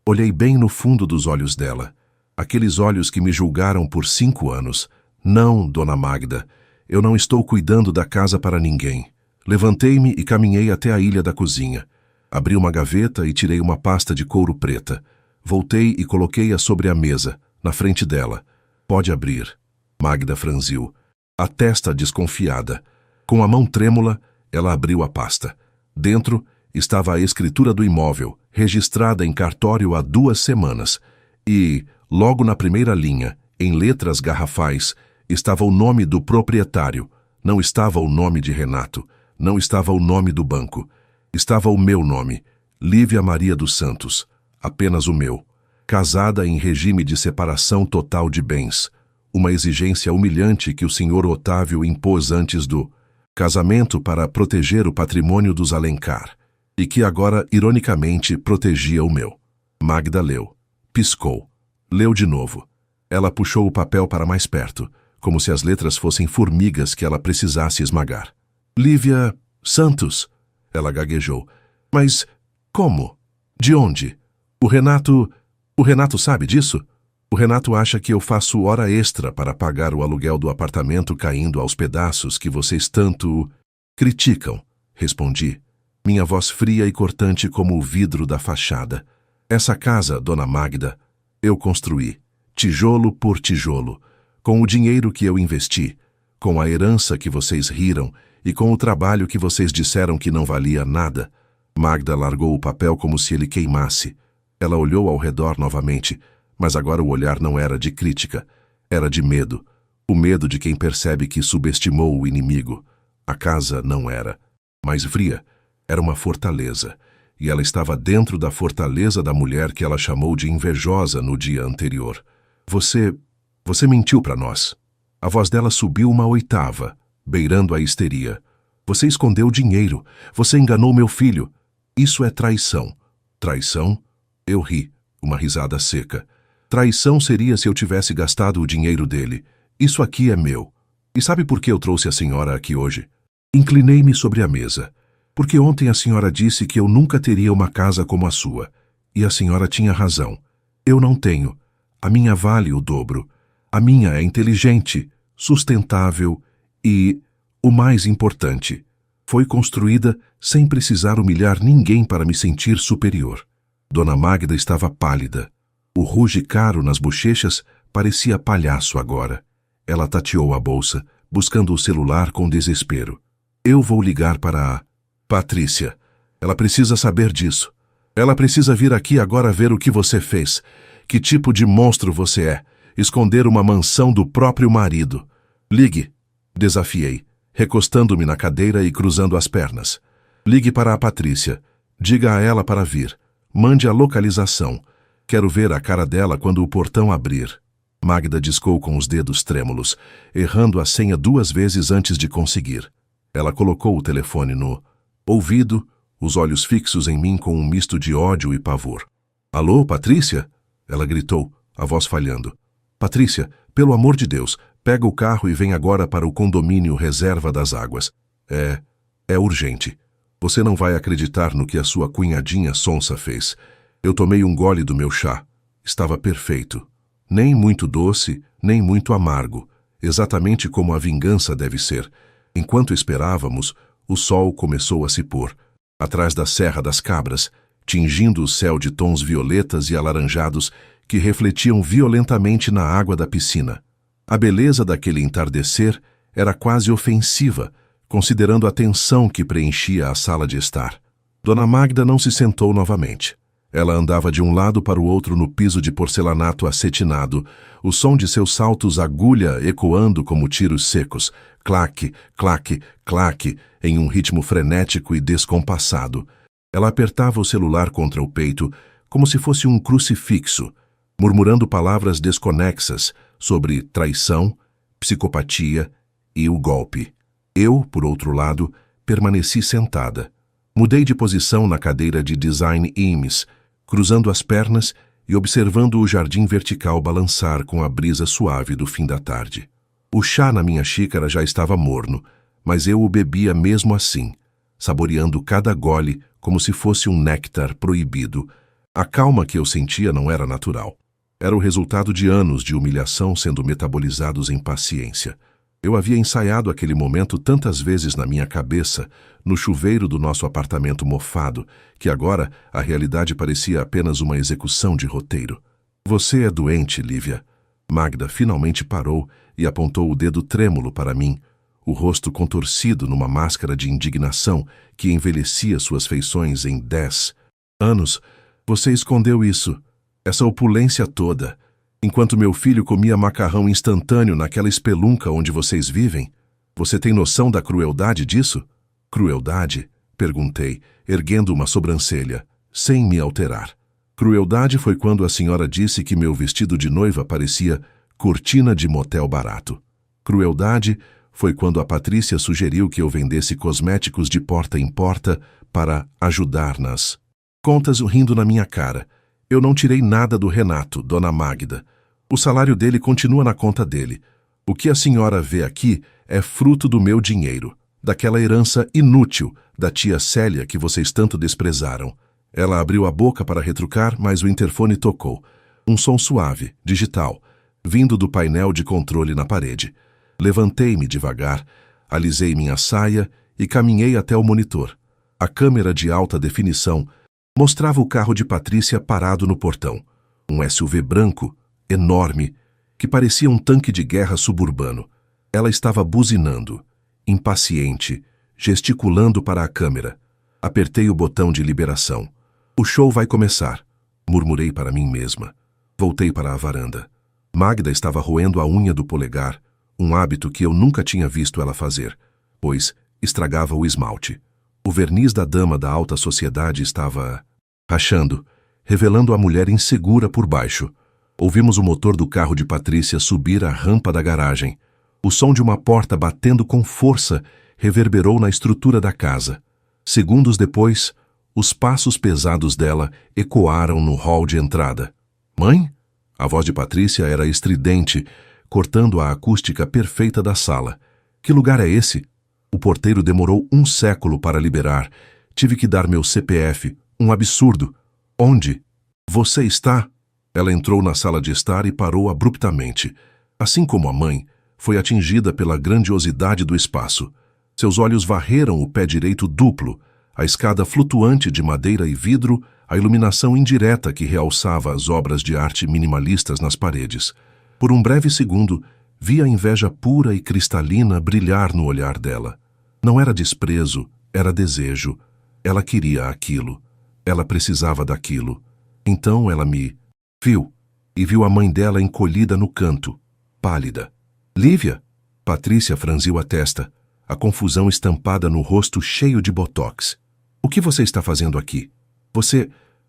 Speaker 1: Olhei bem no fundo dos olhos dela. Aqueles olhos que me julgaram por 5 anos. Não, Dona Magda, eu não estou cuidando da casa para ninguém. Levantei-me e caminhei até a ilha da cozinha. Abri uma gaveta e tirei uma pasta de couro preta. Voltei e coloquei-a sobre a mesa, na frente dela. Pode abrir. Magda franziu, a testa desconfiada. Com a mão trêmula, ela abriu a pasta. Dentro, estava a escritura do imóvel, registrada em cartório há 2 semanas, e, logo na primeira linha, em letras garrafais, estava o nome do proprietário. Não estava o nome de Renato, não estava o nome do banco. Estava o meu nome, Lívia Maria dos Santos, apenas o meu. Casada em regime de separação total de bens, uma exigência humilhante que o senhor Otávio impôs antes do casamento para proteger o patrimônio dos Alencar, e que agora, ironicamente, protegia o meu. Magda leu, piscou, leu de novo. Ela puxou o papel para mais perto, como se as letras fossem formigas que ela precisasse esmagar. Lívia Santos, ela gaguejou. Mas como? De onde? O Renato sabe disso? O Renato acha que eu faço hora extra para pagar o aluguel do apartamento caindo aos pedaços que vocês tanto criticam, respondi, minha voz fria e cortante como o vidro da fachada. Essa casa, dona Magda, eu construí, tijolo por tijolo, com o dinheiro que eu investi, com a herança que vocês riram e com o trabalho que vocês disseram que não valia nada. Magda largou o papel como se ele queimasse. Ela olhou ao redor novamente, mas agora o olhar não era de crítica, era de medo. O medo de quem percebe que subestimou o inimigo. A casa não era mais fria, era uma fortaleza, e ela estava dentro da fortaleza da mulher que ela chamou de invejosa no dia anterior. Você mentiu para nós. A voz dela subiu uma oitava, beirando a histeria. Você escondeu dinheiro. Você enganou meu filho. Isso é traição. Traição? Eu ri, uma risada seca. Traição seria se eu tivesse gastado o dinheiro dele. Isso aqui é meu. E sabe por que eu trouxe a senhora aqui hoje? Inclinei-me sobre a mesa. Porque ontem a senhora disse que eu nunca teria uma casa como a sua. E a senhora tinha razão. Eu não tenho. A minha vale o dobro. A minha é inteligente, sustentável e, o mais importante, foi construída sem precisar humilhar ninguém para me sentir superior. Dona Magda estava pálida. O ruge caro nas bochechas parecia palhaço agora. Ela tateou a bolsa, buscando o celular com desespero. Eu vou ligar para a Patrícia. Ela precisa saber disso. Ela precisa vir aqui agora ver o que você fez. Que tipo de monstro você é. Esconder uma mansão do próprio marido. Ligue, desafiei, recostando-me na cadeira e cruzando as pernas. Ligue para a Patrícia. Diga a ela para vir. Mande a localização. Quero ver a cara dela quando o portão abrir. Magda discou com os dedos trêmulos, errando a senha 2 vezes antes de conseguir. Ela colocou o telefone no ouvido, os olhos fixos em mim com um misto de ódio e pavor. Alô, Patrícia? Ela gritou, a voz falhando. Patrícia, pelo amor de Deus, pega o carro e vem agora para o condomínio Reserva das Águas. É urgente. Você não vai acreditar no que a sua cunhadinha sonsa fez. Eu tomei um gole do meu chá. Estava perfeito. Nem muito doce, nem muito amargo. Exatamente como a vingança deve ser. Enquanto esperávamos, o sol começou a se pôr. Atrás da Serra das Cabras, tingindo o céu de tons violetas e alaranjados que refletiam violentamente na água da piscina. A beleza daquele entardecer era quase ofensiva, considerando a tensão que preenchia a sala de estar. Dona Magda não se sentou novamente. Ela andava de um lado para o outro no piso de porcelanato acetinado, o som de seus saltos agulha ecoando como tiros secos, claque, claque, claque, em um ritmo frenético e descompassado. Ela apertava o celular contra o peito, como se fosse um crucifixo, murmurando palavras desconexas sobre traição, psicopatia e o golpe. Eu, por outro lado, permaneci sentada. Mudei de posição na cadeira de design Eames, cruzando as pernas e observando o jardim vertical balançar com a brisa suave do fim da tarde. O chá na minha xícara já estava morno, mas eu o bebia mesmo assim, saboreando cada gole como se fosse um néctar proibido. A calma que eu sentia não era natural. Era o resultado de anos de humilhação sendo metabolizados em paciência. Eu havia ensaiado aquele momento tantas vezes na minha cabeça, no chuveiro do nosso apartamento mofado, que agora a realidade parecia apenas uma execução de roteiro. Você é doente, Lívia. Magda finalmente parou e apontou o dedo trêmulo para mim, o rosto contorcido numa máscara de indignação que envelhecia suas feições em 10 anos. Você escondeu isso, essa opulência toda, enquanto meu filho comia macarrão instantâneo naquela espelunca onde vocês vivem? Você tem noção da crueldade disso? Crueldade? Perguntei, erguendo uma sobrancelha, sem me alterar. Crueldade foi quando a senhora disse que meu vestido de noiva parecia cortina de motel barato. Crueldade foi quando a Patrícia sugeriu que eu vendesse cosméticos de porta em porta para ajudar nas contas, rindo na minha cara. Eu não tirei nada do Renato, dona Magda. O salário dele continua na conta dele. O que a senhora vê aqui é fruto do meu dinheiro, daquela herança inútil da tia Célia que vocês tanto desprezaram. Ela abriu a boca para retrucar, mas o interfone tocou. Um som suave, digital, vindo do painel de controle na parede. Levantei-me devagar, alisei minha saia e caminhei até o monitor. A câmera de alta definição mostrava o carro de Patrícia parado no portão. Um SUV branco, enorme, que parecia um tanque de guerra suburbano. Ela estava buzinando, impaciente, gesticulando para a câmera. Apertei o botão de liberação. O show vai começar, murmurei para mim mesma. Voltei para a varanda. Magda estava roendo a unha do polegar, um hábito que eu nunca tinha visto ela fazer, pois estragava o esmalte. O verniz da dama da alta sociedade estava rachando, revelando a mulher insegura por baixo. Ouvimos o motor do carro de Patrícia subir a rampa da garagem. O som de uma porta batendo com força reverberou na estrutura da casa. Segundos depois, os passos pesados dela ecoaram no hall de entrada. Mãe? A voz de Patrícia era estridente, cortando a acústica perfeita da sala. Que lugar é esse? O porteiro demorou 1 século para liberar. Tive que dar meu CPF. Um absurdo. Onde? Você está? Ela entrou na sala de estar e parou abruptamente. Assim como a mãe, foi atingida pela grandiosidade do espaço. Seus olhos varreram o pé direito duplo, a escada flutuante de madeira e vidro, a iluminação indireta que realçava as obras de arte minimalistas nas paredes. Por um breve segundo, vi a inveja pura e cristalina brilhar no olhar dela. Não era desprezo, era desejo. Ela queria aquilo. Ela precisava daquilo. Então ela me viu, e viu a mãe dela encolhida no canto, pálida. Lívia? Patrícia franziu a testa, a confusão estampada no rosto cheio de botox. O que você está fazendo aqui?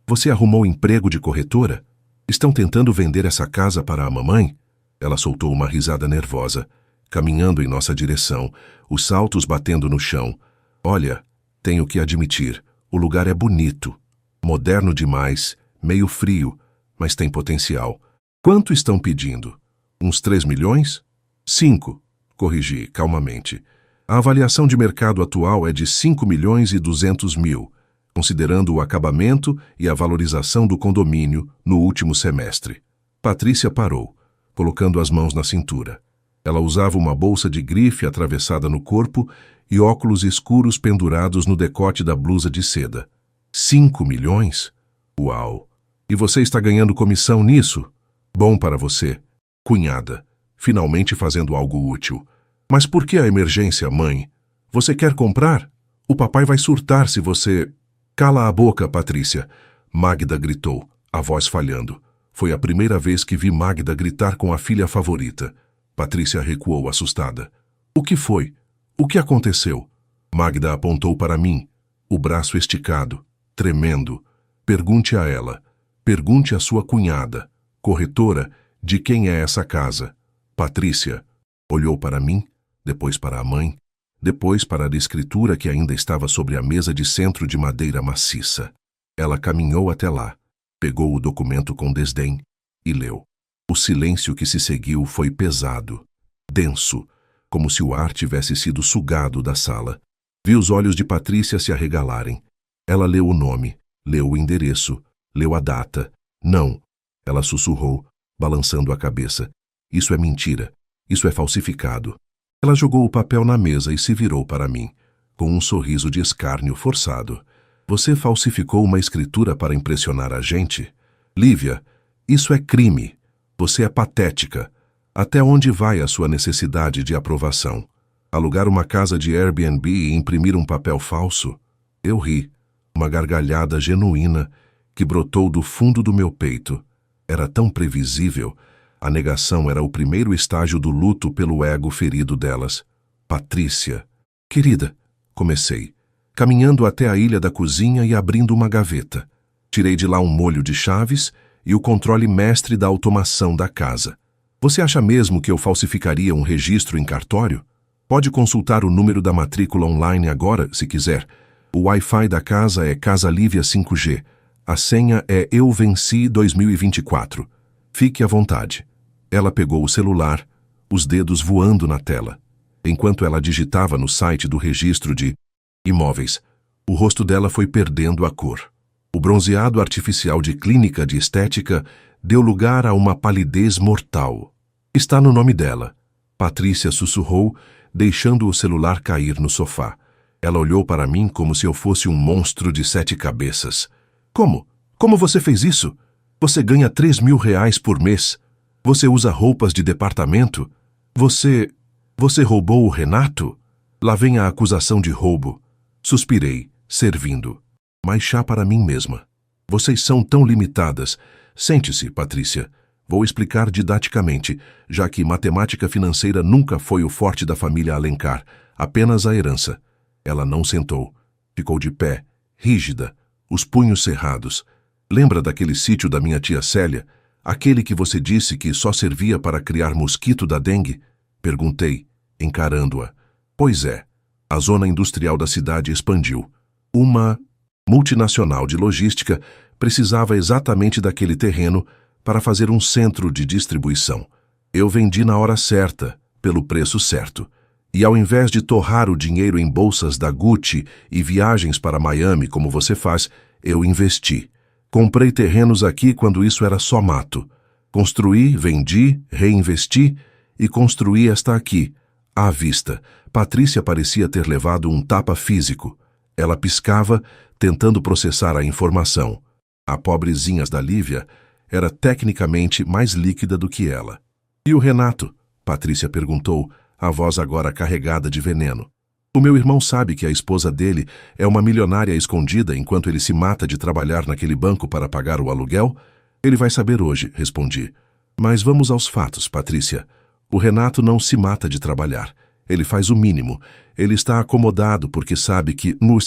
Speaker 1: Você arrumou emprego de corretora? Estão tentando vender essa casa para a mamãe? Ela soltou uma risada nervosa, caminhando em nossa direção, os saltos batendo no chão. Olha, tenho que admitir, o lugar é bonito. Moderno demais, meio frio, mas tem potencial. Quanto estão pedindo? Uns 3 milhões? 5, corrigi calmamente. A avaliação de mercado atual é de 5 milhões e 200 mil, considerando o acabamento e a valorização do condomínio no último semestre. Patrícia parou, colocando as mãos na cintura. Ela usava uma bolsa de grife atravessada no corpo e óculos escuros pendurados no decote da blusa de seda. 5 milhões? Uau! E você está ganhando comissão nisso? Bom para você, cunhada, finalmente fazendo algo útil. Mas por que a emergência, mãe? Você quer comprar? O papai vai surtar se você... Cala a boca, Patrícia, Magda gritou, a voz falhando. Foi a primeira vez que vi Magda gritar com a filha favorita. Patrícia recuou assustada. O que foi? O que aconteceu? Magda apontou para mim, o braço esticado, tremendo. Pergunte a ela. Pergunte à sua cunhada, corretora, de quem é essa casa. Patrícia olhou para mim, depois para a mãe, depois para a escritura que ainda estava sobre a mesa de centro de madeira maciça. Ela caminhou até lá, pegou o documento com desdém e leu. O silêncio que se seguiu foi pesado, denso, como se o ar tivesse sido sugado da sala. Vi os olhos de Patrícia se arregalarem. Ela leu o nome, leu o endereço, leu a data. Não, ela sussurrou, balançando a cabeça. Isso é mentira. Isso é falsificado. Ela jogou o papel na mesa e se virou para mim, com um sorriso de escárnio forçado. Você falsificou uma escritura para impressionar a gente? Lívia, isso é crime. Você é patética. Até onde vai a sua necessidade de aprovação? Alugar uma casa de Airbnb e imprimir um papel falso? Eu ri, uma gargalhada genuína que brotou do fundo do meu peito. Era tão previsível. A negação era o primeiro estágio do luto pelo ego ferido delas. Patrícia. Querida, comecei, caminhando até a ilha da cozinha e abrindo uma gaveta. Tirei de lá um molho de chaves e o controle mestre da automação da casa. Você acha mesmo que eu falsificaria um registro em cartório? Pode consultar o número da matrícula online agora, se quiser. O Wi-Fi da casa é Casa Lívia 5G. A senha é Eu Venci 2024. Fique à vontade. Ela pegou o celular, os dedos voando na tela. Enquanto ela digitava no site do registro de imóveis, o rosto dela foi perdendo a cor. O bronzeado artificial de clínica de estética deu lugar a uma palidez mortal. Está no nome dela. Patrícia sussurrou, deixando o celular cair no sofá. Ela olhou para mim como se eu fosse um monstro de 7 cabeças. Como? Como você fez isso? Você ganha 3.000 reais por mês. Você usa roupas de departamento? Você roubou o Renato? Lá vem a acusação de roubo. Suspirei, servindo. Mais chá para mim mesma. Vocês são tão limitadas. Sente-se, Patrícia. Vou explicar didaticamente, já que matemática financeira nunca foi o forte da família Alencar, apenas a herança. Ela não sentou. Ficou de pé, rígida, os punhos cerrados. Lembra daquele sítio da minha tia Célia? Aquele que você disse que só servia para criar mosquito da dengue? Perguntei, encarando-a. Pois é. A zona industrial da cidade expandiu. Uma multinacional de logística precisava exatamente daquele terreno para fazer um centro de distribuição. Eu vendi na hora certa, pelo preço certo. E ao invés de torrar o dinheiro em bolsas da Gucci e viagens para Miami como você faz, eu investi. Comprei terrenos aqui quando isso era só mato. Construí, vendi, reinvesti e construí esta aqui, à vista. Patrícia parecia ter levado um tapa físico. Ela piscava, tentando processar a informação. A pobrezinha da Lívia era tecnicamente mais líquida do que ela. E o Renato? Patrícia perguntou, a voz agora carregada de veneno. O meu irmão sabe que a esposa dele é uma milionária escondida enquanto ele se mata de trabalhar naquele banco para pagar o aluguel? Ele vai saber hoje, respondi. Mas vamos aos fatos, Patrícia. O Renato não se mata de trabalhar. Ele faz o mínimo. Ele está acomodado porque sabe que, no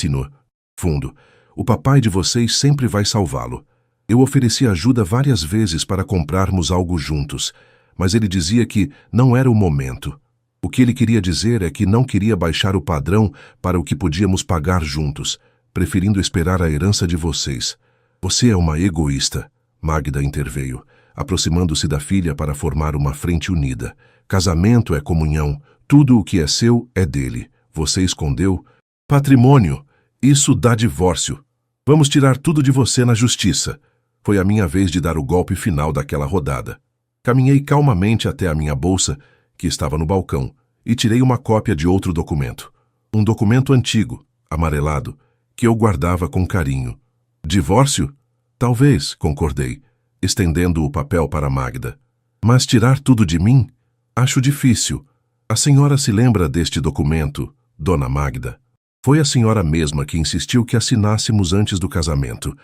Speaker 1: fundo, o papai de vocês sempre vai salvá-lo. Eu ofereci ajuda várias vezes para comprarmos algo juntos, mas ele dizia que não era o momento. O que ele queria dizer é que não queria baixar o padrão para o que podíamos pagar juntos, preferindo esperar a herança de vocês. Você é uma egoísta, Magda interveio, aproximando-se da filha para formar uma frente unida. Casamento é comunhão, tudo o que é seu é dele. Você escondeu patrimônio. Isso dá divórcio. Vamos tirar tudo de você na justiça. Foi a minha vez de dar o golpe final daquela rodada. Caminhei calmamente até a minha bolsa, que estava no balcão, e tirei uma cópia de outro documento. Um documento antigo, amarelado, que eu guardava com carinho. Divórcio? Talvez, concordei, estendendo o papel para Magda. Mas tirar tudo de mim? Acho difícil. A senhora se lembra deste documento, Dona Magda? Foi a senhora mesma que insistiu que assinássemos antes do casamento.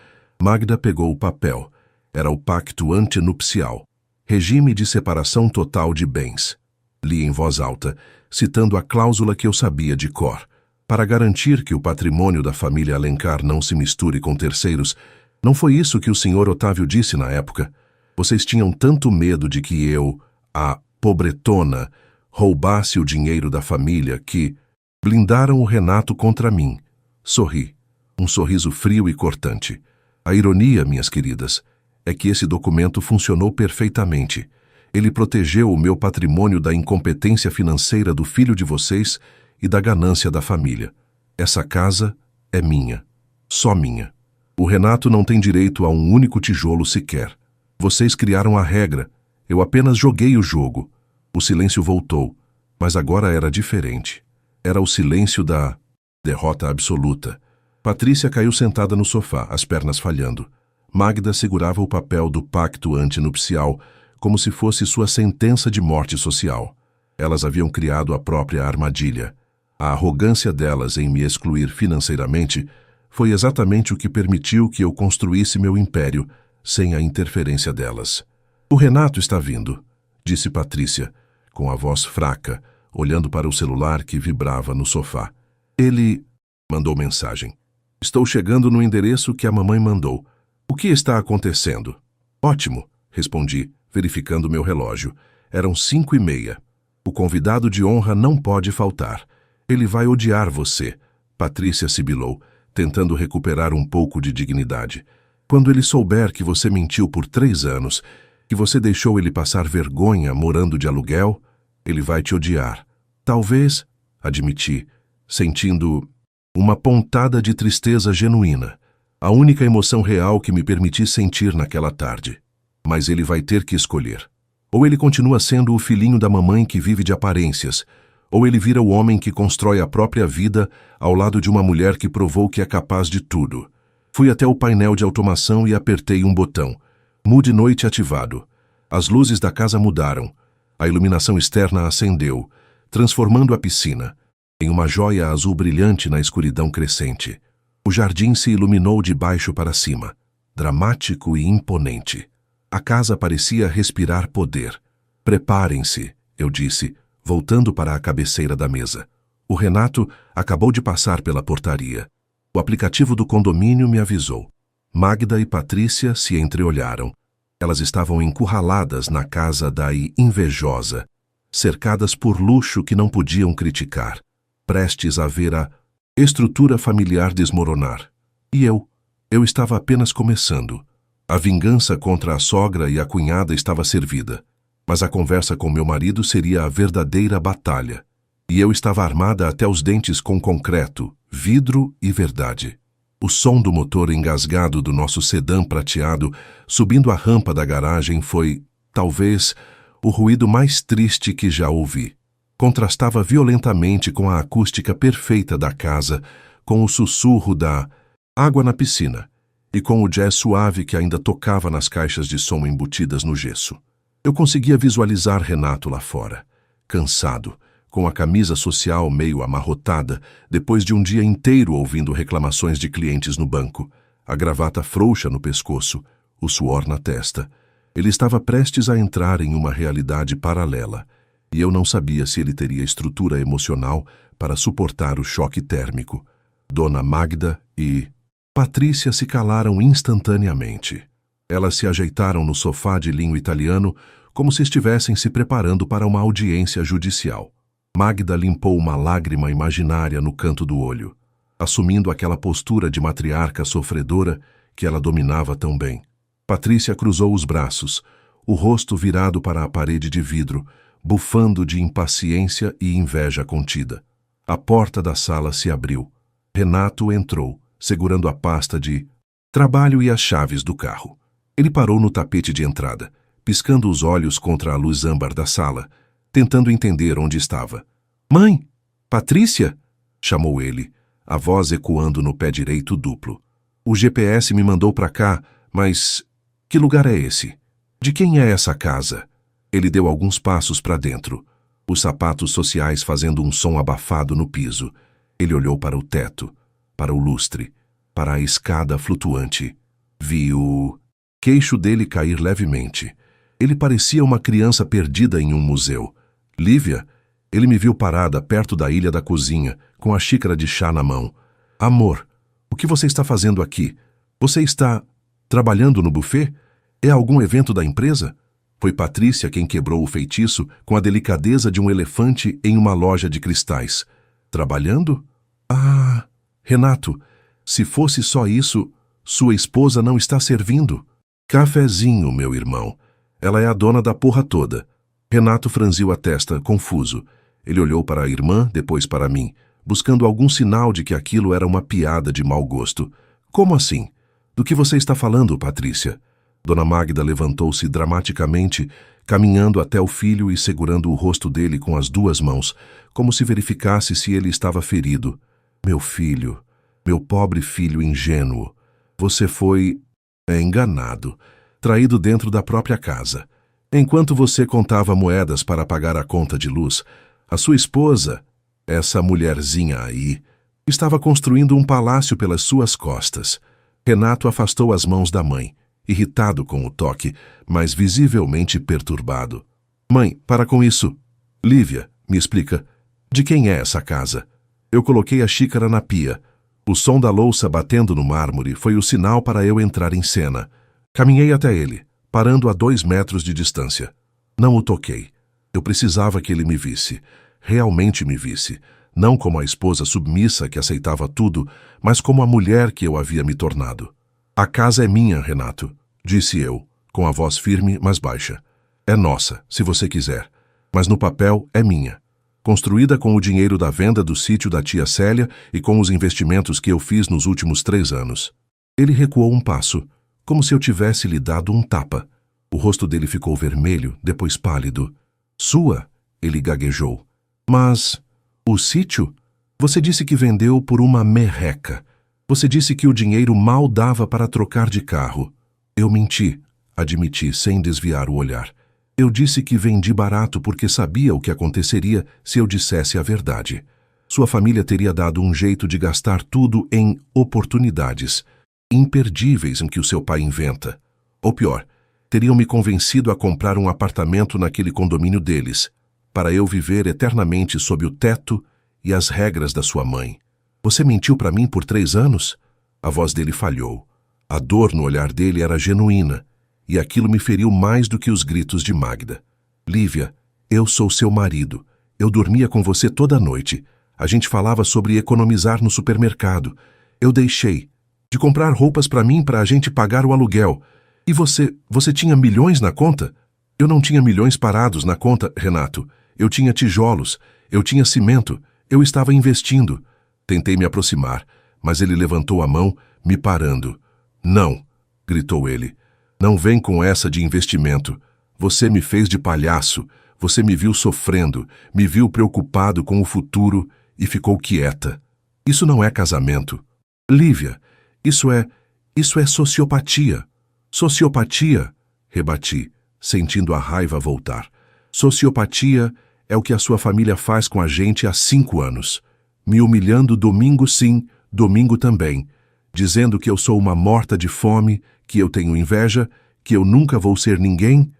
Speaker 1: Magda pegou o papel. Era o pacto antenupcial. Regime de separação total de bens. Li em voz alta, citando a cláusula que eu sabia de cor. Para garantir que o patrimônio da família Alencar não se misture com terceiros, não foi isso que o senhor Otávio disse na época? Vocês tinham tanto medo de que eu, a pobretona, roubasse o dinheiro da família que blindaram o Renato contra mim. Sorri. Um sorriso frio e cortante. A ironia, minhas queridas, é que esse documento funcionou perfeitamente. Ele protegeu o meu patrimônio da incompetência financeira do filho de vocês e da ganância da família. Essa casa é minha. Só minha. O Renato não tem direito a um único tijolo sequer. Vocês criaram a regra. Eu apenas joguei o jogo. O silêncio voltou, mas agora era diferente. Era o silêncio da derrota absoluta. Patrícia caiu sentada no sofá, as pernas falhando. Magda segurava o papel do pacto antenupcial, como se fosse sua sentença de morte social. Elas haviam criado a própria armadilha. A arrogância delas em me excluir financeiramente foi exatamente o que permitiu que eu construísse meu império sem a interferência delas. "O Renato está vindo", disse Patrícia, com a voz fraca, olhando para o celular que vibrava no sofá. "Ele mandou mensagem. Estou chegando no endereço que a mamãe mandou. O que está acontecendo?" "Ótimo", respondi, verificando meu relógio. Eram 5:30. "O convidado de honra não pode faltar. Ele vai odiar você", Patrícia sibilou, tentando recuperar um pouco de dignidade. "Quando ele souber que você mentiu por 3 anos, que você deixou ele passar vergonha morando de aluguel, ele vai te odiar." "Talvez", admiti, sentindo uma pontada de tristeza genuína, a única emoção real que me permiti sentir naquela tarde. "Mas ele vai ter que escolher. Ou ele continua sendo o filhinho da mamãe que vive de aparências, ou ele vira o homem que constrói a própria vida ao lado de uma mulher que provou que é capaz de tudo." Fui até o painel de automação e apertei um botão. Mude noite ativado. As luzes da casa mudaram. A iluminação externa acendeu, transformando a piscina em uma joia azul brilhante na escuridão crescente. O jardim se iluminou de baixo para cima, dramático e imponente. A casa parecia respirar poder. "Preparem-se", eu disse, voltando para a cabeceira da mesa. O Renato acabou de passar pela portaria. O aplicativo do condomínio me avisou. Magda e Patrícia se entreolharam. Elas estavam encurraladas na casa da invejosa, cercadas por luxo que não podiam criticar, prestes a ver a estrutura familiar desmoronar. E eu estava apenas começando. A vingança contra a sogra e a cunhada estava servida, mas a conversa com meu marido seria a verdadeira batalha. E eu estava armada até os dentes com concreto, vidro e verdade. O som do motor engasgado do nosso sedã prateado subindo a rampa da garagem foi, talvez, o ruído mais triste que já ouvi. Contrastava violentamente com a acústica perfeita da casa, com o sussurro da água na piscina e com o jazz suave que ainda tocava nas caixas de som embutidas no gesso. Eu conseguia visualizar Renato lá fora, cansado, com a camisa social meio amarrotada, depois de um dia inteiro ouvindo reclamações de clientes no banco, a gravata frouxa no pescoço, o suor na testa. Ele estava prestes a entrar em uma realidade paralela, e eu não sabia se ele teria estrutura emocional para suportar o choque térmico. Dona Magda e Patrícia se calaram instantaneamente. Elas se ajeitaram no sofá de linho italiano como se estivessem se preparando para uma audiência judicial. Magda limpou uma lágrima imaginária no canto do olho, assumindo aquela postura de matriarca sofredora que ela dominava tão bem. Patrícia cruzou os braços, o rosto virado para a parede de vidro, bufando de impaciência e inveja contida. A porta da sala se abriu. Renato entrou, segurando a pasta de trabalho e as chaves do carro. Ele parou no tapete de entrada, piscando os olhos contra a luz âmbar da sala, tentando entender onde estava. "Mãe! Patrícia!" chamou ele, a voz ecoando no pé direito duplo. "O GPS me mandou para cá, mas que lugar é esse? De quem é essa casa?" Ele deu alguns passos para dentro, os sapatos sociais fazendo um som abafado no piso. Ele olhou para o teto, para o lustre, para a escada flutuante. Vi o queixo dele cair levemente. Ele parecia uma criança perdida em um museu. "Lívia?" Ele me viu parada perto da ilha da cozinha, com a xícara de chá na mão. "Amor, o que você está fazendo aqui? Você está trabalhando no buffet? É algum evento da empresa?" Foi Patrícia quem quebrou o feitiço com a delicadeza de um elefante em uma loja de cristais. "Trabalhando? Ah, Renato, se fosse só isso, sua esposa não está servindo." "Cafezinho, meu irmão. Ela é a dona da porra toda." Renato franziu a testa, confuso. Ele olhou para a irmã, depois para mim, buscando algum sinal de que aquilo era uma piada de mau gosto. "Como assim? Do que você está falando, Patrícia?" Dona Magda levantou-se dramaticamente, caminhando até o filho e segurando o rosto dele com as 2 mãos, como se verificasse se ele estava ferido. "Meu filho, meu pobre filho ingênuo, você foi enganado, traído dentro da própria casa. Enquanto você contava moedas para pagar a conta de luz, a sua esposa, essa mulherzinha aí, estava construindo um palácio pelas suas costas. Renato afastou as mãos da mãe, irritado com o toque, mas visivelmente perturbado. Mãe, para com isso. Lívia, me explica, de quem é essa casa? Eu coloquei a xícara na pia. O som da louça batendo no mármore foi o sinal para eu entrar em cena. Caminhei até ele, parando a 2 metros de distância. Não o toquei. Eu precisava que ele me visse. Realmente me visse. Não como a esposa submissa que aceitava tudo, mas como a mulher que eu havia me tornado. A casa é minha, Renato, disse eu, com a voz firme, mas baixa. É nossa, se você quiser, mas no papel é minha. Construída com o dinheiro da venda do sítio da tia Célia e com os investimentos que eu fiz nos últimos 3 anos. Ele recuou um passo, como se eu tivesse lhe dado um tapa. O rosto dele ficou vermelho, depois pálido. Sua, ele gaguejou. Mas o sítio? Você disse que vendeu por uma merreca. Você disse que o dinheiro mal dava para trocar de carro. Eu menti, admiti, sem desviar o olhar. Eu disse que vendi barato porque sabia o que aconteceria se eu dissesse a verdade. Sua família teria dado um jeito de gastar tudo em oportunidades imperdíveis em que o seu pai inventa. Ou pior, teriam me convencido a comprar um apartamento naquele condomínio deles, para eu viver eternamente sob o teto e as regras da sua mãe. Você mentiu para mim por 3 anos? A voz dele falhou. A dor no olhar dele era genuína, e aquilo me feriu mais do que os gritos de Magda. Lívia, eu sou seu marido. Eu dormia com você toda noite. A gente falava sobre economizar no supermercado. Eu deixei de comprar roupas para mim para a gente pagar o aluguel. E você tinha milhões na conta? Eu não tinha milhões parados na conta, Renato. Eu tinha tijolos, eu tinha cimento, eu estava investindo. Tentei me aproximar, mas ele levantou a mão, me parando. Não, gritou ele. Não vem com essa de investimento. Você me fez de palhaço. Você me viu sofrendo, me viu preocupado com o futuro e ficou quieta. Isso não é casamento. Lívia, isso é sociopatia. Sociopatia, rebati, sentindo a raiva voltar. Sociopatia é o que a sua família faz com a gente há 5 anos. Me humilhando domingo sim, domingo também. Dizendo que eu sou uma morta de fome, que eu tenho inveja, que eu nunca vou ser ninguém.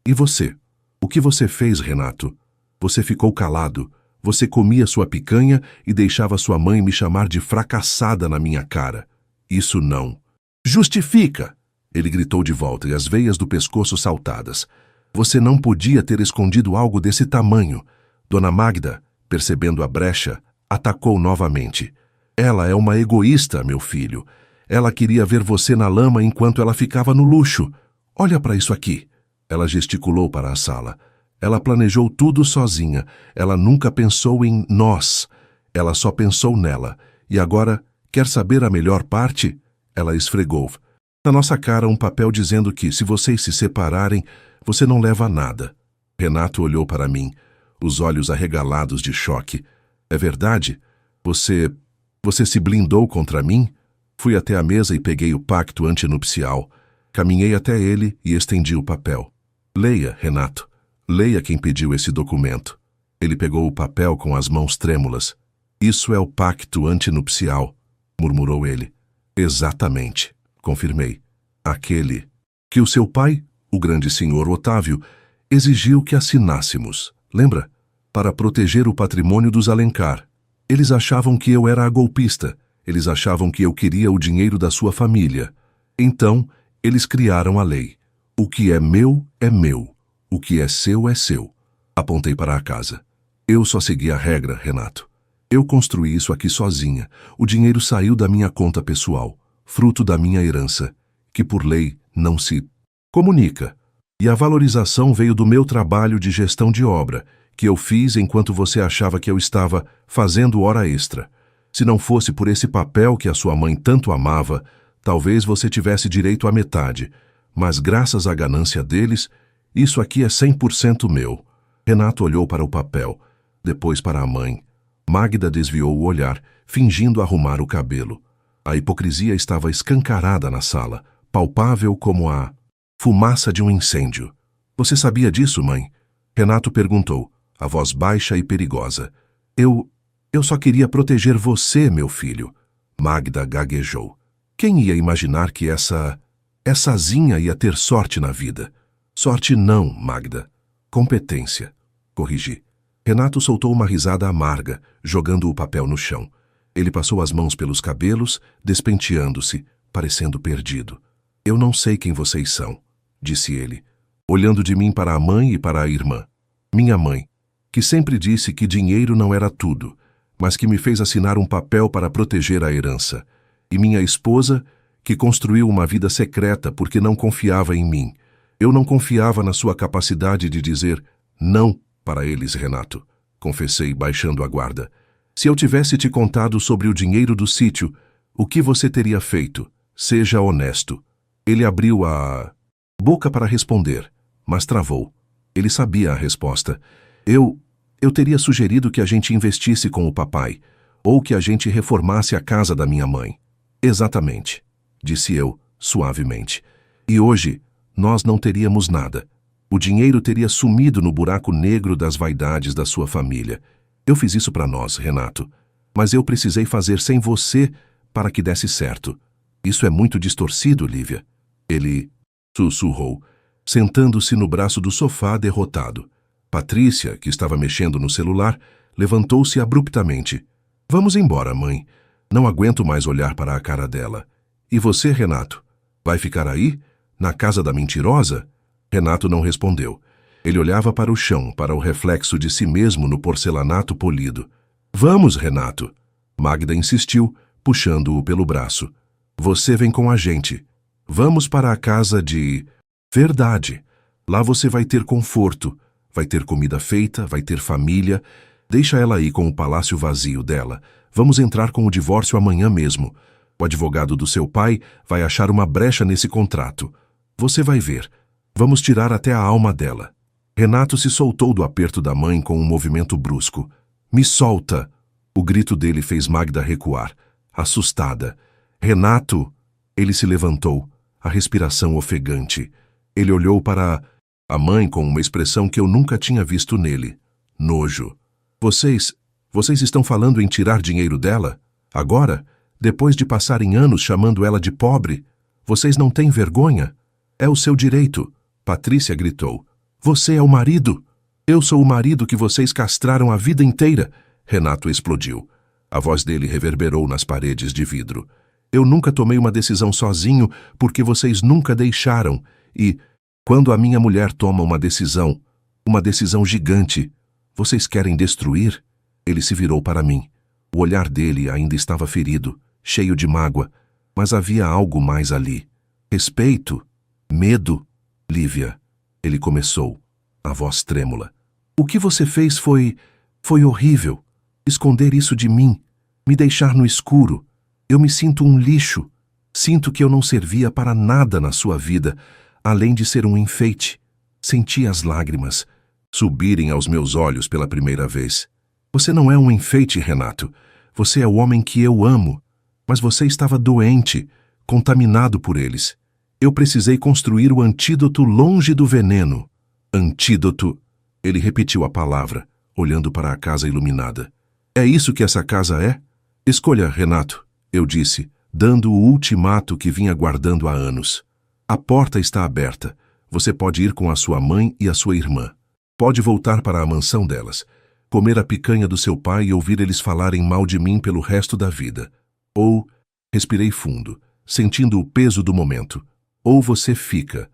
Speaker 1: E você? O que você fez, Renato? Você ficou calado. Você comia sua picanha e deixava sua mãe me chamar de fracassada na minha cara. Isso não. Justifica! Ele gritou de volta e as veias do pescoço saltadas. Você não podia ter escondido algo desse tamanho. Dona Magda, percebendo a brecha, atacou novamente. Ela é uma egoísta, meu filho. Ela queria ver você na lama enquanto ela ficava no luxo. Olha para isso aqui. Ela gesticulou para a sala. Ela planejou tudo sozinha. Ela nunca pensou em nós. Ela só pensou nela. E agora, quer saber a melhor parte? Ela esfregou na nossa cara um papel dizendo que, se vocês se separarem, você não leva a nada. Renato olhou para mim, os olhos arregalados de choque. É verdade? Você se blindou contra mim? Fui até a mesa e peguei o pacto antinupcial. Caminhei até ele e estendi o papel. Leia, Renato. Leia quem pediu esse documento. Ele pegou o papel com as mãos trêmulas. Isso é o pacto antinupcial, murmurou ele. Exatamente, confirmei. Aquele que o seu pai, o grande senhor Otávio, exigiu que assinássemos, lembra? Para proteger o patrimônio dos Alencar. Eles achavam que eu era a golpista. Eles achavam que eu queria o dinheiro da sua família. Então, eles criaram a lei. O que é meu, é meu. O que é seu. Apontei para a casa. Eu só segui a regra, Renato. Eu construí isso aqui sozinha. O dinheiro saiu da minha conta pessoal, fruto da minha herança, que por lei não se comunica. E a valorização veio do meu trabalho de gestão de obra, que eu fiz enquanto você achava que eu estava fazendo hora extra. Se não fosse por esse papel que a sua mãe tanto amava, talvez você tivesse direito à metade. Mas graças à ganância deles, isso aqui é 100% meu. Renato olhou para o papel, depois para a mãe. Magda desviou o olhar, fingindo arrumar o cabelo. A hipocrisia estava escancarada na sala, palpável como a fumaça de um incêndio. Você sabia disso, mãe? Renato perguntou, a voz baixa e perigosa. Eu só queria proteger você, meu filho. Magda gaguejou. Quem ia imaginar que essa Zinha ia ter sorte na vida? Sorte não, Magda. Competência. Corrigi. Renato soltou uma risada amarga, jogando o papel no chão. Ele passou as mãos pelos cabelos, despenteando-se, parecendo perdido. Eu não sei quem vocês são, disse ele, olhando de mim para a mãe e para a irmã. Minha mãe, que sempre disse que dinheiro não era tudo, mas que me fez assinar um papel para proteger a herança. E minha esposa, que construiu uma vida secreta porque não confiava em mim. Eu não confiava na sua capacidade de dizer não para eles, Renato, confessei baixando a guarda. Se eu tivesse te contado sobre o dinheiro do sítio, o que você teria feito? Seja honesto. Ele abriu a boca para responder, mas travou. Ele sabia a resposta. Eu teria sugerido que a gente investisse com o papai, ou que a gente reformasse a casa da minha mãe. Exatamente, disse eu, suavemente. E hoje, nós não teríamos nada. O dinheiro teria sumido no buraco negro das vaidades da sua família. Eu fiz isso para nós, Renato. Mas eu precisei fazer sem você para que desse certo. Isso é muito distorcido, Lívia. Ele sussurrou, sentando-se no braço do sofá derrotado. Patrícia, que estava mexendo no celular, levantou-se abruptamente. Vamos embora, mãe. Não aguento mais olhar para a cara dela. E você, Renato? Vai ficar aí? Na casa da mentirosa? Renato não respondeu. Ele olhava para o chão, para o reflexo de si mesmo no porcelanato polido. Vamos, Renato. Magda insistiu, puxando-o pelo braço. Você vem com a gente. Vamos para a casa de... Verdade. Lá você vai ter conforto, vai ter comida feita, vai ter família. Deixa ela aí com o palácio vazio dela. Vamos entrar com o divórcio amanhã mesmo. O advogado do seu pai vai achar uma brecha nesse contrato. Você vai ver. Vamos tirar até a alma dela. Renato se soltou do aperto da mãe com um movimento brusco. Me solta! O grito dele fez Magda recuar, assustada. Renato! Ele se levantou, a respiração ofegante. Ele olhou para a mãe com uma expressão que eu nunca tinha visto nele. Nojo. Vocês estão falando em tirar dinheiro dela? Agora? Depois de passarem anos chamando ela de pobre? Vocês não têm vergonha? É o seu direito. Patrícia gritou. Você é o marido. Eu sou o marido que vocês castraram a vida inteira. Renato explodiu. A voz dele reverberou nas paredes de vidro. Eu nunca tomei uma decisão sozinho porque vocês nunca deixaram. E, quando a minha mulher toma uma decisão gigante, vocês querem destruir? Ele se virou para mim. O olhar dele ainda estava ferido, cheio de mágoa, mas havia algo mais ali. Respeito, medo. Lívia, ele começou, a voz trêmula. O que você fez foi horrível. Esconder isso de mim, me deixar no escuro. Eu me sinto um lixo. Sinto que eu não servia para nada na sua vida, além de ser um enfeite. Senti as lágrimas subirem aos meus olhos pela primeira vez. Você não é um enfeite, Renato. Você é o homem que eu amo. Mas você estava doente, contaminado por eles. Eu precisei construir o antídoto longe do veneno. Antídoto. Ele repetiu a palavra, olhando para a casa iluminada. É isso que essa casa é? Escolha, Renato, eu disse, dando o ultimato que vinha guardando há anos. A porta está aberta. Você pode ir com a sua mãe e a sua irmã. Pode voltar para a mansão delas, comer a picanha do seu pai e ouvir eles falarem mal de mim pelo resto da vida. Ou, respirei fundo, sentindo o peso do momento. Ou você fica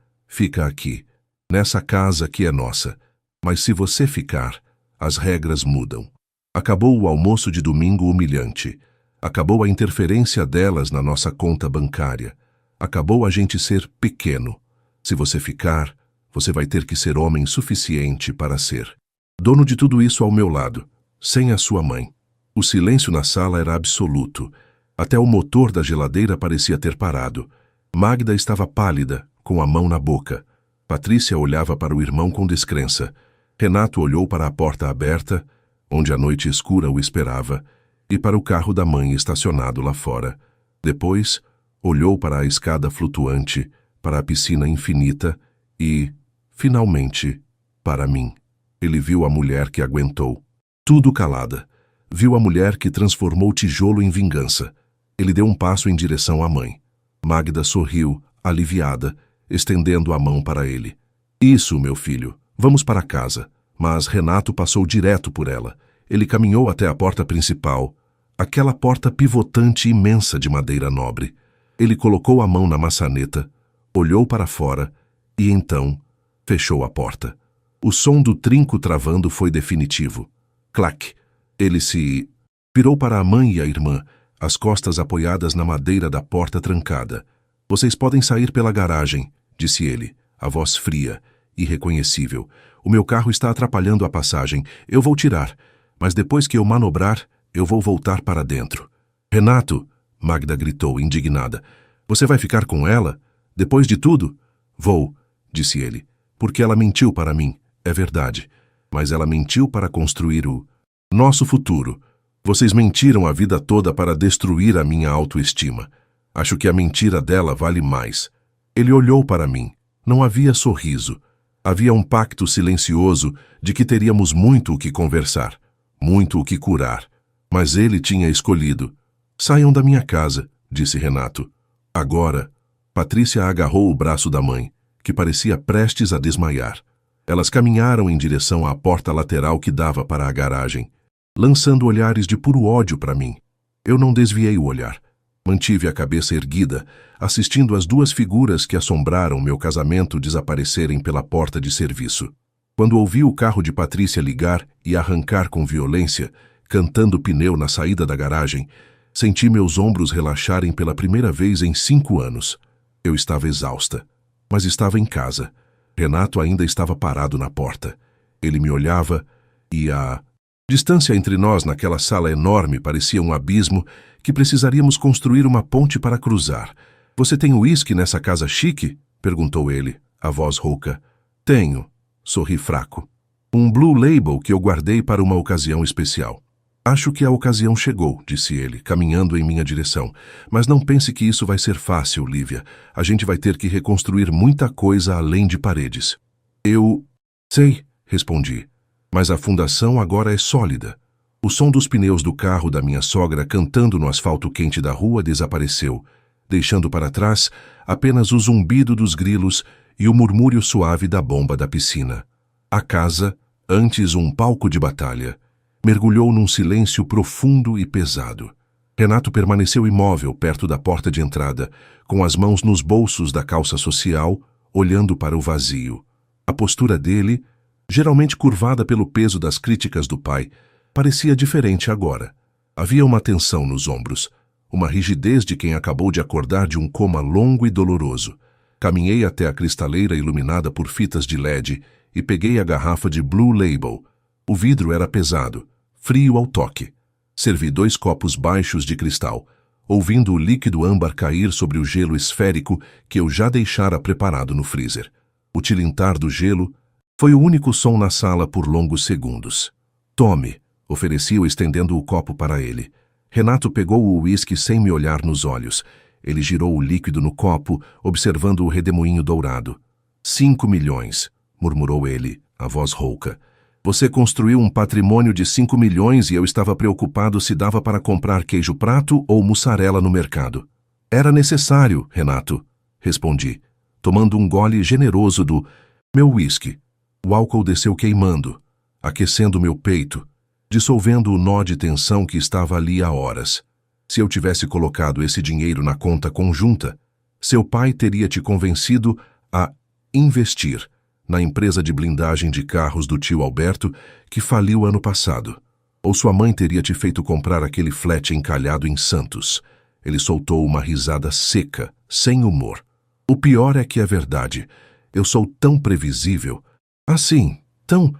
Speaker 1: aqui, nessa casa que é nossa. Mas se você ficar, as regras mudam. Acabou o almoço de domingo humilhante. Acabou a interferência delas na nossa conta bancária. Acabou a gente ser pequeno. Se você ficar, você vai ter que ser homem suficiente para ser dono de tudo isso ao meu lado, sem a sua mãe. O silêncio na sala era absoluto. Até o motor da geladeira parecia ter parado. Magda estava pálida, com a mão na boca. Patrícia olhava para o irmão com descrença. Renato olhou para a porta aberta, onde a noite escura o esperava, e para o carro da mãe estacionado lá fora. Depois, olhou para a escada flutuante, para a piscina infinita e Finalmente, para mim. Ele viu a mulher que aguentou. Tudo calada. Viu a mulher que transformou o tijolo em vingança. Ele deu um passo em direção à mãe. Magda sorriu, aliviada, estendendo a mão para ele. Isso, meu filho. Vamos para casa. Mas Renato passou direto por ela. Ele caminhou até a porta principal, aquela porta pivotante imensa de madeira nobre. Ele colocou a mão na maçaneta, olhou para fora e então fechou a porta. O som do trinco travando foi definitivo. Clac! Ele se virou para a mãe e a irmã, as costas apoiadas na madeira da porta trancada. Vocês podem sair pela garagem, disse ele, a voz fria, irreconhecível. O meu carro está atrapalhando a passagem. Eu vou tirar, mas depois que eu manobrar, eu vou voltar para dentro. Renato, Magda gritou, indignada. Você vai ficar com ela? Depois de tudo? Vou, disse ele, porque ela mentiu para mim, é verdade. Mas ela mentiu para construir o nosso futuro. Vocês mentiram a vida toda para destruir a minha autoestima. Acho que a mentira dela vale mais. Ele olhou para mim. Não havia sorriso. Havia um pacto silencioso de que teríamos muito o que conversar, muito o que curar. Mas ele tinha escolhido. Saiam da minha casa, disse Renato. Agora, Patrícia agarrou o braço da mãe, que parecia prestes a desmaiar. Elas caminharam em direção à porta lateral que dava para a garagem, lançando olhares de puro ódio para mim. Eu não desviei o olhar. Mantive a cabeça erguida, assistindo as duas figuras que assombraram meu casamento desaparecerem pela porta de serviço. Quando ouvi o carro de Patrícia ligar e arrancar com violência, cantando pneu na saída da garagem, senti meus ombros relaxarem pela primeira vez em 5 anos. Eu estava exausta, mas estava em casa. Renato ainda estava parado na porta. Ele me olhava e a distância entre nós naquela sala enorme parecia um abismo que precisaríamos construir uma ponte para cruzar. Você tem uísque nessa casa chique? Perguntou ele, a voz rouca. Tenho, sorri fraco. Um Blue Label que eu guardei para uma ocasião especial. Acho que a ocasião chegou, disse ele, caminhando em minha direção. Mas não pense que isso vai ser fácil, Lívia. A gente vai ter que reconstruir muita coisa além de paredes. Eu sei, respondi. Mas a fundação agora é sólida. O som dos pneus do carro da minha sogra cantando no asfalto quente da rua desapareceu, deixando para trás apenas o zumbido dos grilos e o murmúrio suave da bomba da piscina. A casa, antes um palco de batalha, mergulhou num silêncio profundo e pesado. Renato permaneceu imóvel perto da porta de entrada, com as mãos nos bolsos da calça social, olhando para o vazio. A postura dele, geralmente curvada pelo peso das críticas do pai, parecia diferente agora. Havia uma tensão nos ombros, uma rigidez de quem acabou de acordar de um coma longo e doloroso. Caminhei até a cristaleira iluminada por fitas de LED e peguei a garrafa de Blue Label. O vidro era pesado, frio ao toque. Servi 2 copos baixos de cristal, ouvindo o líquido âmbar cair sobre o gelo esférico que eu já deixara preparado no freezer. O tilintar do gelo foi o único som na sala por longos segundos. Tome, ofereci-o estendendo o copo para ele. Renato pegou o uísque sem me olhar nos olhos. Ele girou o líquido no copo, observando o redemoinho dourado. 5 milhões, murmurou ele, a voz rouca. Você construiu um patrimônio de 5 milhões e eu estava preocupado se dava para comprar queijo prato ou mussarela no mercado. Era necessário, Renato, respondi, tomando um gole generoso do meu uísque. O álcool desceu queimando, aquecendo meu peito, dissolvendo o nó de tensão que estava ali há horas. Se eu tivesse colocado esse dinheiro na conta conjunta, seu pai teria te convencido a investir na empresa de blindagem de carros do tio Alberto que faliu ano passado. Ou sua mãe teria te feito comprar aquele flat encalhado em Santos. Ele soltou uma risada seca, sem humor. O pior é que é verdade. Eu sou tão previsível. Assim, tão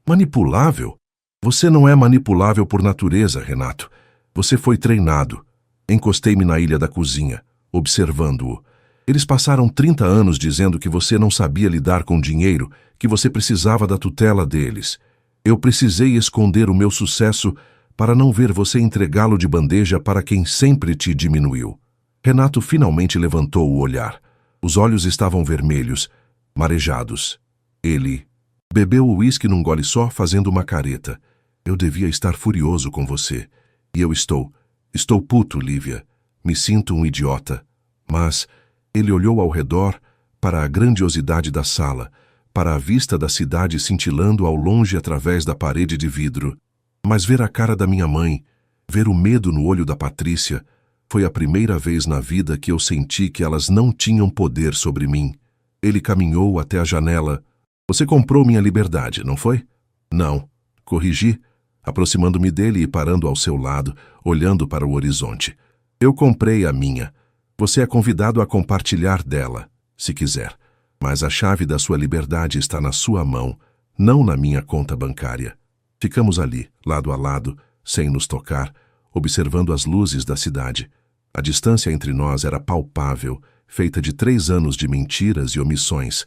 Speaker 1: manipulável. Você não é manipulável por natureza, Renato. Você foi treinado. Encostei-me na ilha da cozinha, observando-o. Eles passaram 30 anos dizendo que você não sabia lidar com dinheiro, que você precisava da tutela deles. Eu precisei esconder o meu sucesso para não ver você entregá-lo de bandeja para quem sempre te diminuiu. Renato finalmente levantou o olhar. Os olhos estavam vermelhos, marejados. Ele bebeu o uísque num gole só, fazendo uma careta. Eu devia estar furioso com você. E eu estou puto, Lívia. Me sinto um idiota. Mas ele olhou ao redor para a grandiosidade da sala, para a vista da cidade cintilando ao longe através da parede de vidro. Mas ver a cara da minha mãe, ver o medo no olho da Patrícia, foi a primeira vez na vida que eu senti que elas não tinham poder sobre mim. Ele caminhou até a janela. Você comprou minha liberdade, não foi? Não. Corrigi, aproximando-me dele e parando ao seu lado, olhando para o horizonte. Eu comprei a minha. Você é convidado a compartilhar dela, se quiser. Mas a chave da sua liberdade está na sua mão, não na minha conta bancária. Ficamos ali, lado a lado, sem nos tocar, observando as luzes da cidade. A distância entre nós era palpável, feita de 3 anos de mentiras e omissões.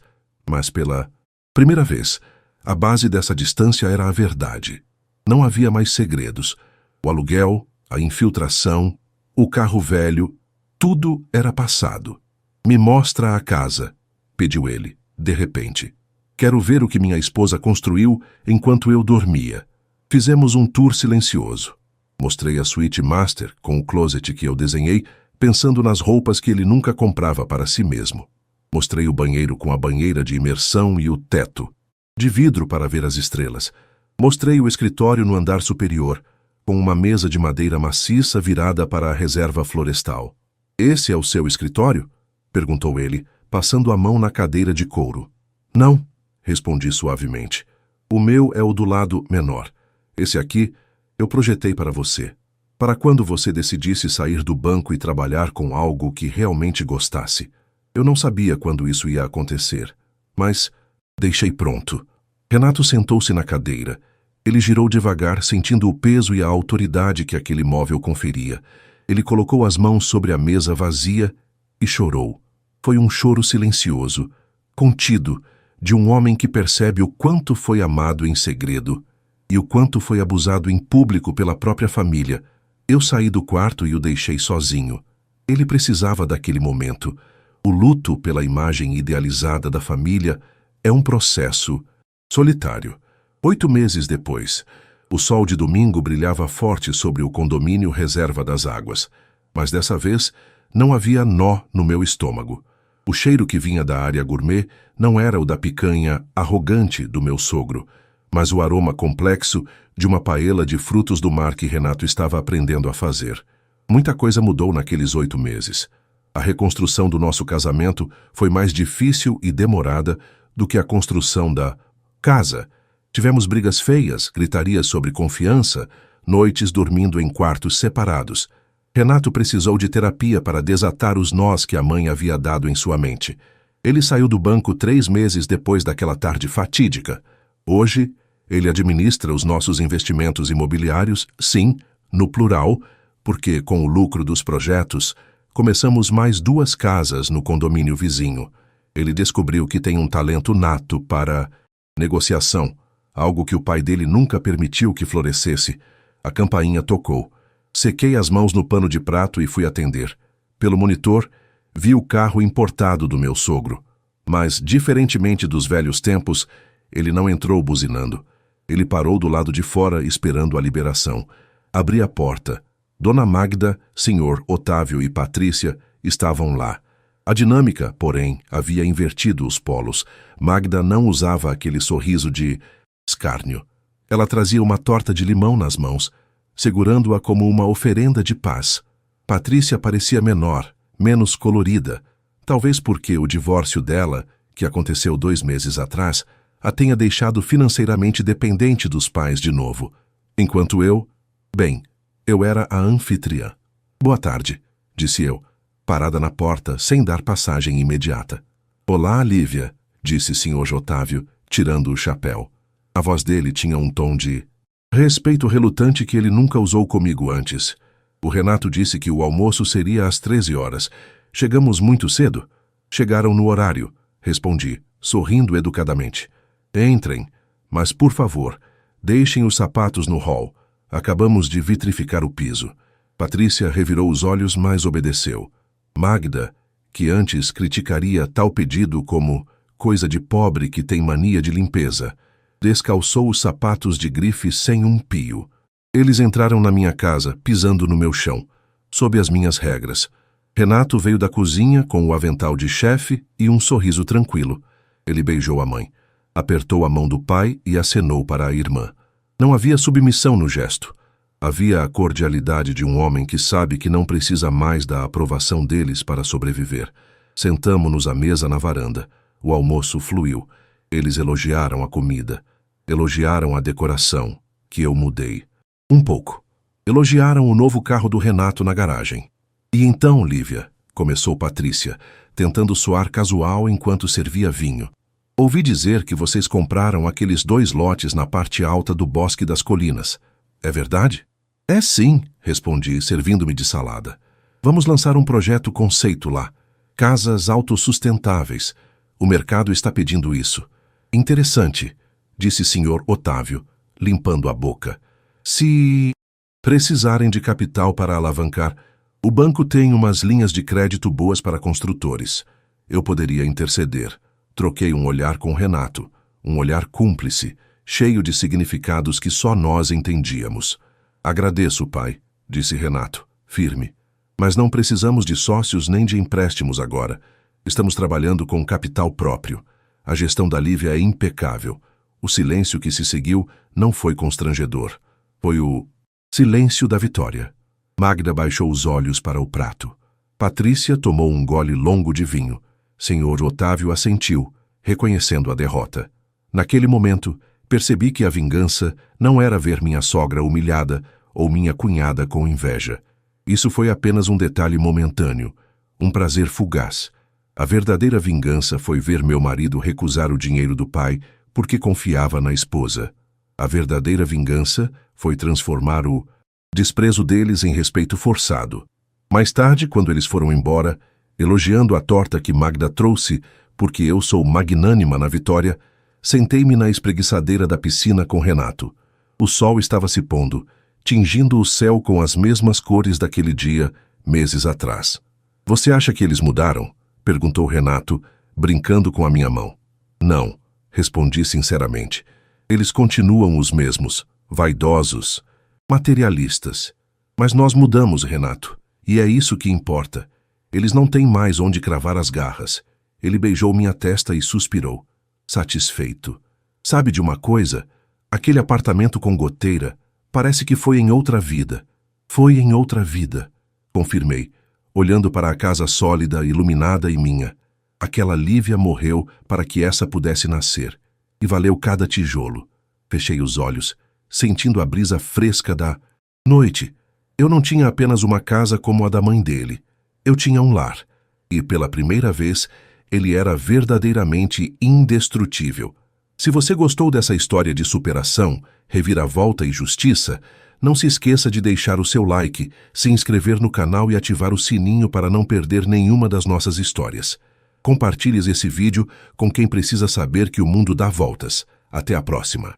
Speaker 1: Mas pela primeira vez, a base dessa distância era a verdade. Não havia mais segredos. O aluguel, a infiltração, o carro velho, tudo era passado. Me mostra a casa, pediu ele, de repente. Quero ver o que minha esposa construiu enquanto eu dormia. Fizemos um tour silencioso. Mostrei a suíte master com o closet que eu desenhei, pensando nas roupas que ele nunca comprava para si mesmo. Mostrei o banheiro com a banheira de imersão e o teto, de vidro para ver as estrelas. Mostrei o escritório no andar superior, com uma mesa de madeira maciça virada para a reserva florestal. Esse é o seu escritório? Perguntou ele, passando a mão na cadeira de couro. Não, respondi suavemente. O meu é o do lado menor. Esse aqui eu projetei para você. Para quando você decidisse sair do banco e trabalhar com algo que realmente gostasse. Eu não sabia quando isso ia acontecer, mas deixei pronto. Renato sentou-se na cadeira. Ele girou devagar, sentindo o peso e a autoridade que aquele móvel conferia. Ele colocou as mãos sobre a mesa vazia e chorou. Foi um choro silencioso, contido, de um homem que percebe o quanto foi amado em segredo e o quanto foi abusado em público pela própria família. Eu saí do quarto e o deixei sozinho. Ele precisava daquele momento. O luto pela imagem idealizada da família é um processo solitário. 8 meses depois, o sol de domingo brilhava forte sobre o condomínio Reserva das Águas, mas dessa vez não havia nó no meu estômago. O cheiro que vinha da área gourmet não era o da picanha arrogante do meu sogro, mas o aroma complexo de uma paella de frutos do mar que Renato estava aprendendo a fazer. Muita coisa mudou naqueles 8 meses. A reconstrução do nosso casamento foi mais difícil e demorada do que a construção da casa. Tivemos brigas feias, gritarias sobre confiança, noites dormindo em quartos separados. Renato precisou de terapia para desatar os nós que a mãe havia dado em sua mente. Ele saiu do banco 3 meses depois daquela tarde fatídica. Hoje, ele administra os nossos investimentos imobiliários, sim, no plural, porque com o lucro dos projetos, começamos mais 2 casas no condomínio vizinho. Ele descobriu que tem um talento nato para negociação, algo que o pai dele nunca permitiu que florescesse. A campainha tocou. Sequei as mãos no pano de prato e fui atender. Pelo monitor, vi o carro importado do meu sogro. Mas, diferentemente dos velhos tempos, ele não entrou buzinando. Ele parou do lado de fora esperando a liberação. Abri a porta. Dona Magda, Sr. Otávio e Patrícia estavam lá. A dinâmica, porém, havia invertido os polos. Magda não usava aquele sorriso de escárnio. Ela trazia uma torta de limão nas mãos, segurando-a como uma oferenda de paz. Patrícia parecia menor, menos colorida, talvez porque o divórcio dela, que aconteceu 2 meses atrás, a tenha deixado financeiramente dependente dos pais de novo. Enquanto eu era a anfitriã. Boa tarde, disse eu, parada na porta, sem dar passagem imediata. Olá, Lívia, disse Sr. Otávio, tirando o chapéu. A voz dele tinha um tom de respeito relutante que ele nunca usou comigo antes. O Renato disse que o almoço seria às 13 horas. Chegamos muito cedo? Chegaram no horário, respondi, sorrindo educadamente. Entrem, mas por favor, deixem os sapatos no hall. Acabamos de vitrificar o piso. Patrícia revirou os olhos, mas obedeceu. Magda, que antes criticaria tal pedido como coisa de pobre que tem mania de limpeza. Descalçou os sapatos de grife sem um pio. Eles entraram na minha casa, pisando no meu chão, sob as minhas regras. Renato veio da cozinha com o avental de chefe e um sorriso tranquilo. Ele beijou a mãe, apertou a mão do pai e acenou para a irmã. Não havia submissão no gesto. Havia a cordialidade de um homem que sabe que não precisa mais da aprovação deles para sobreviver. Sentamo-nos à mesa na varanda. O almoço fluiu. Eles elogiaram a comida. Elogiaram a decoração, que eu mudei. Um pouco. Elogiaram o novo carro do Renato na garagem. E então, Lívia, começou Patrícia, tentando soar casual enquanto servia vinho. Ouvi dizer que vocês compraram aqueles 2 lotes na parte alta do Bosque das Colinas. É verdade? É sim, respondi, servindo-me de salada. Vamos lançar um projeto conceito lá. Casas autossustentáveis. O mercado está pedindo isso. Interessante, disse Sr. Otávio, limpando a boca. Se precisarem de capital para alavancar, o banco tem umas linhas de crédito boas para construtores. Eu poderia interceder. Troquei um olhar com Renato, um olhar cúmplice, cheio de significados que só nós entendíamos. Agradeço, pai, disse Renato, firme. Mas não precisamos de sócios nem de empréstimos agora. Estamos trabalhando com capital próprio. A gestão da Lívia é impecável. O silêncio que se seguiu não foi constrangedor. Foi o silêncio da vitória. Magda baixou os olhos para o prato. Patrícia tomou um gole longo de vinho. Senhor Otávio assentiu, reconhecendo a derrota. Naquele momento, percebi que a vingança não era ver minha sogra humilhada ou minha cunhada com inveja. Isso foi apenas um detalhe momentâneo, um prazer fugaz. A verdadeira vingança foi ver meu marido recusar o dinheiro do pai porque confiava na esposa. A verdadeira vingança foi transformar o desprezo deles em respeito forçado. Mais tarde, quando eles foram embora, elogiando a torta que Magda trouxe, porque eu sou magnânima na vitória, sentei-me na espreguiçadeira da piscina com Renato. O sol estava se pondo, tingindo o céu com as mesmas cores daquele dia, meses atrás. Você acha que eles mudaram? Perguntou Renato, brincando com a minha mão. Não, respondi sinceramente. Eles continuam os mesmos, vaidosos, materialistas. Mas nós mudamos, Renato, e é isso que importa. Eles não têm mais onde cravar as garras. Ele beijou minha testa e suspirou, satisfeito. Sabe de uma coisa? Aquele apartamento com goteira parece que foi em outra vida. Foi em outra vida, confirmei, olhando para a casa sólida, iluminada e minha. Aquela Lívia morreu para que essa pudesse nascer, e valeu cada tijolo. Fechei os olhos, sentindo a brisa fresca da noite. Eu não tinha apenas uma casa como a da mãe dele. Eu tinha um lar, e pela primeira vez, ele era verdadeiramente indestrutível. Se você gostou dessa história de superação, reviravolta e justiça, não se esqueça de deixar o seu like, se inscrever no canal e ativar o sininho para não perder nenhuma das nossas histórias. Compartilhe esse vídeo com quem precisa saber que o mundo dá voltas. Até a próxima.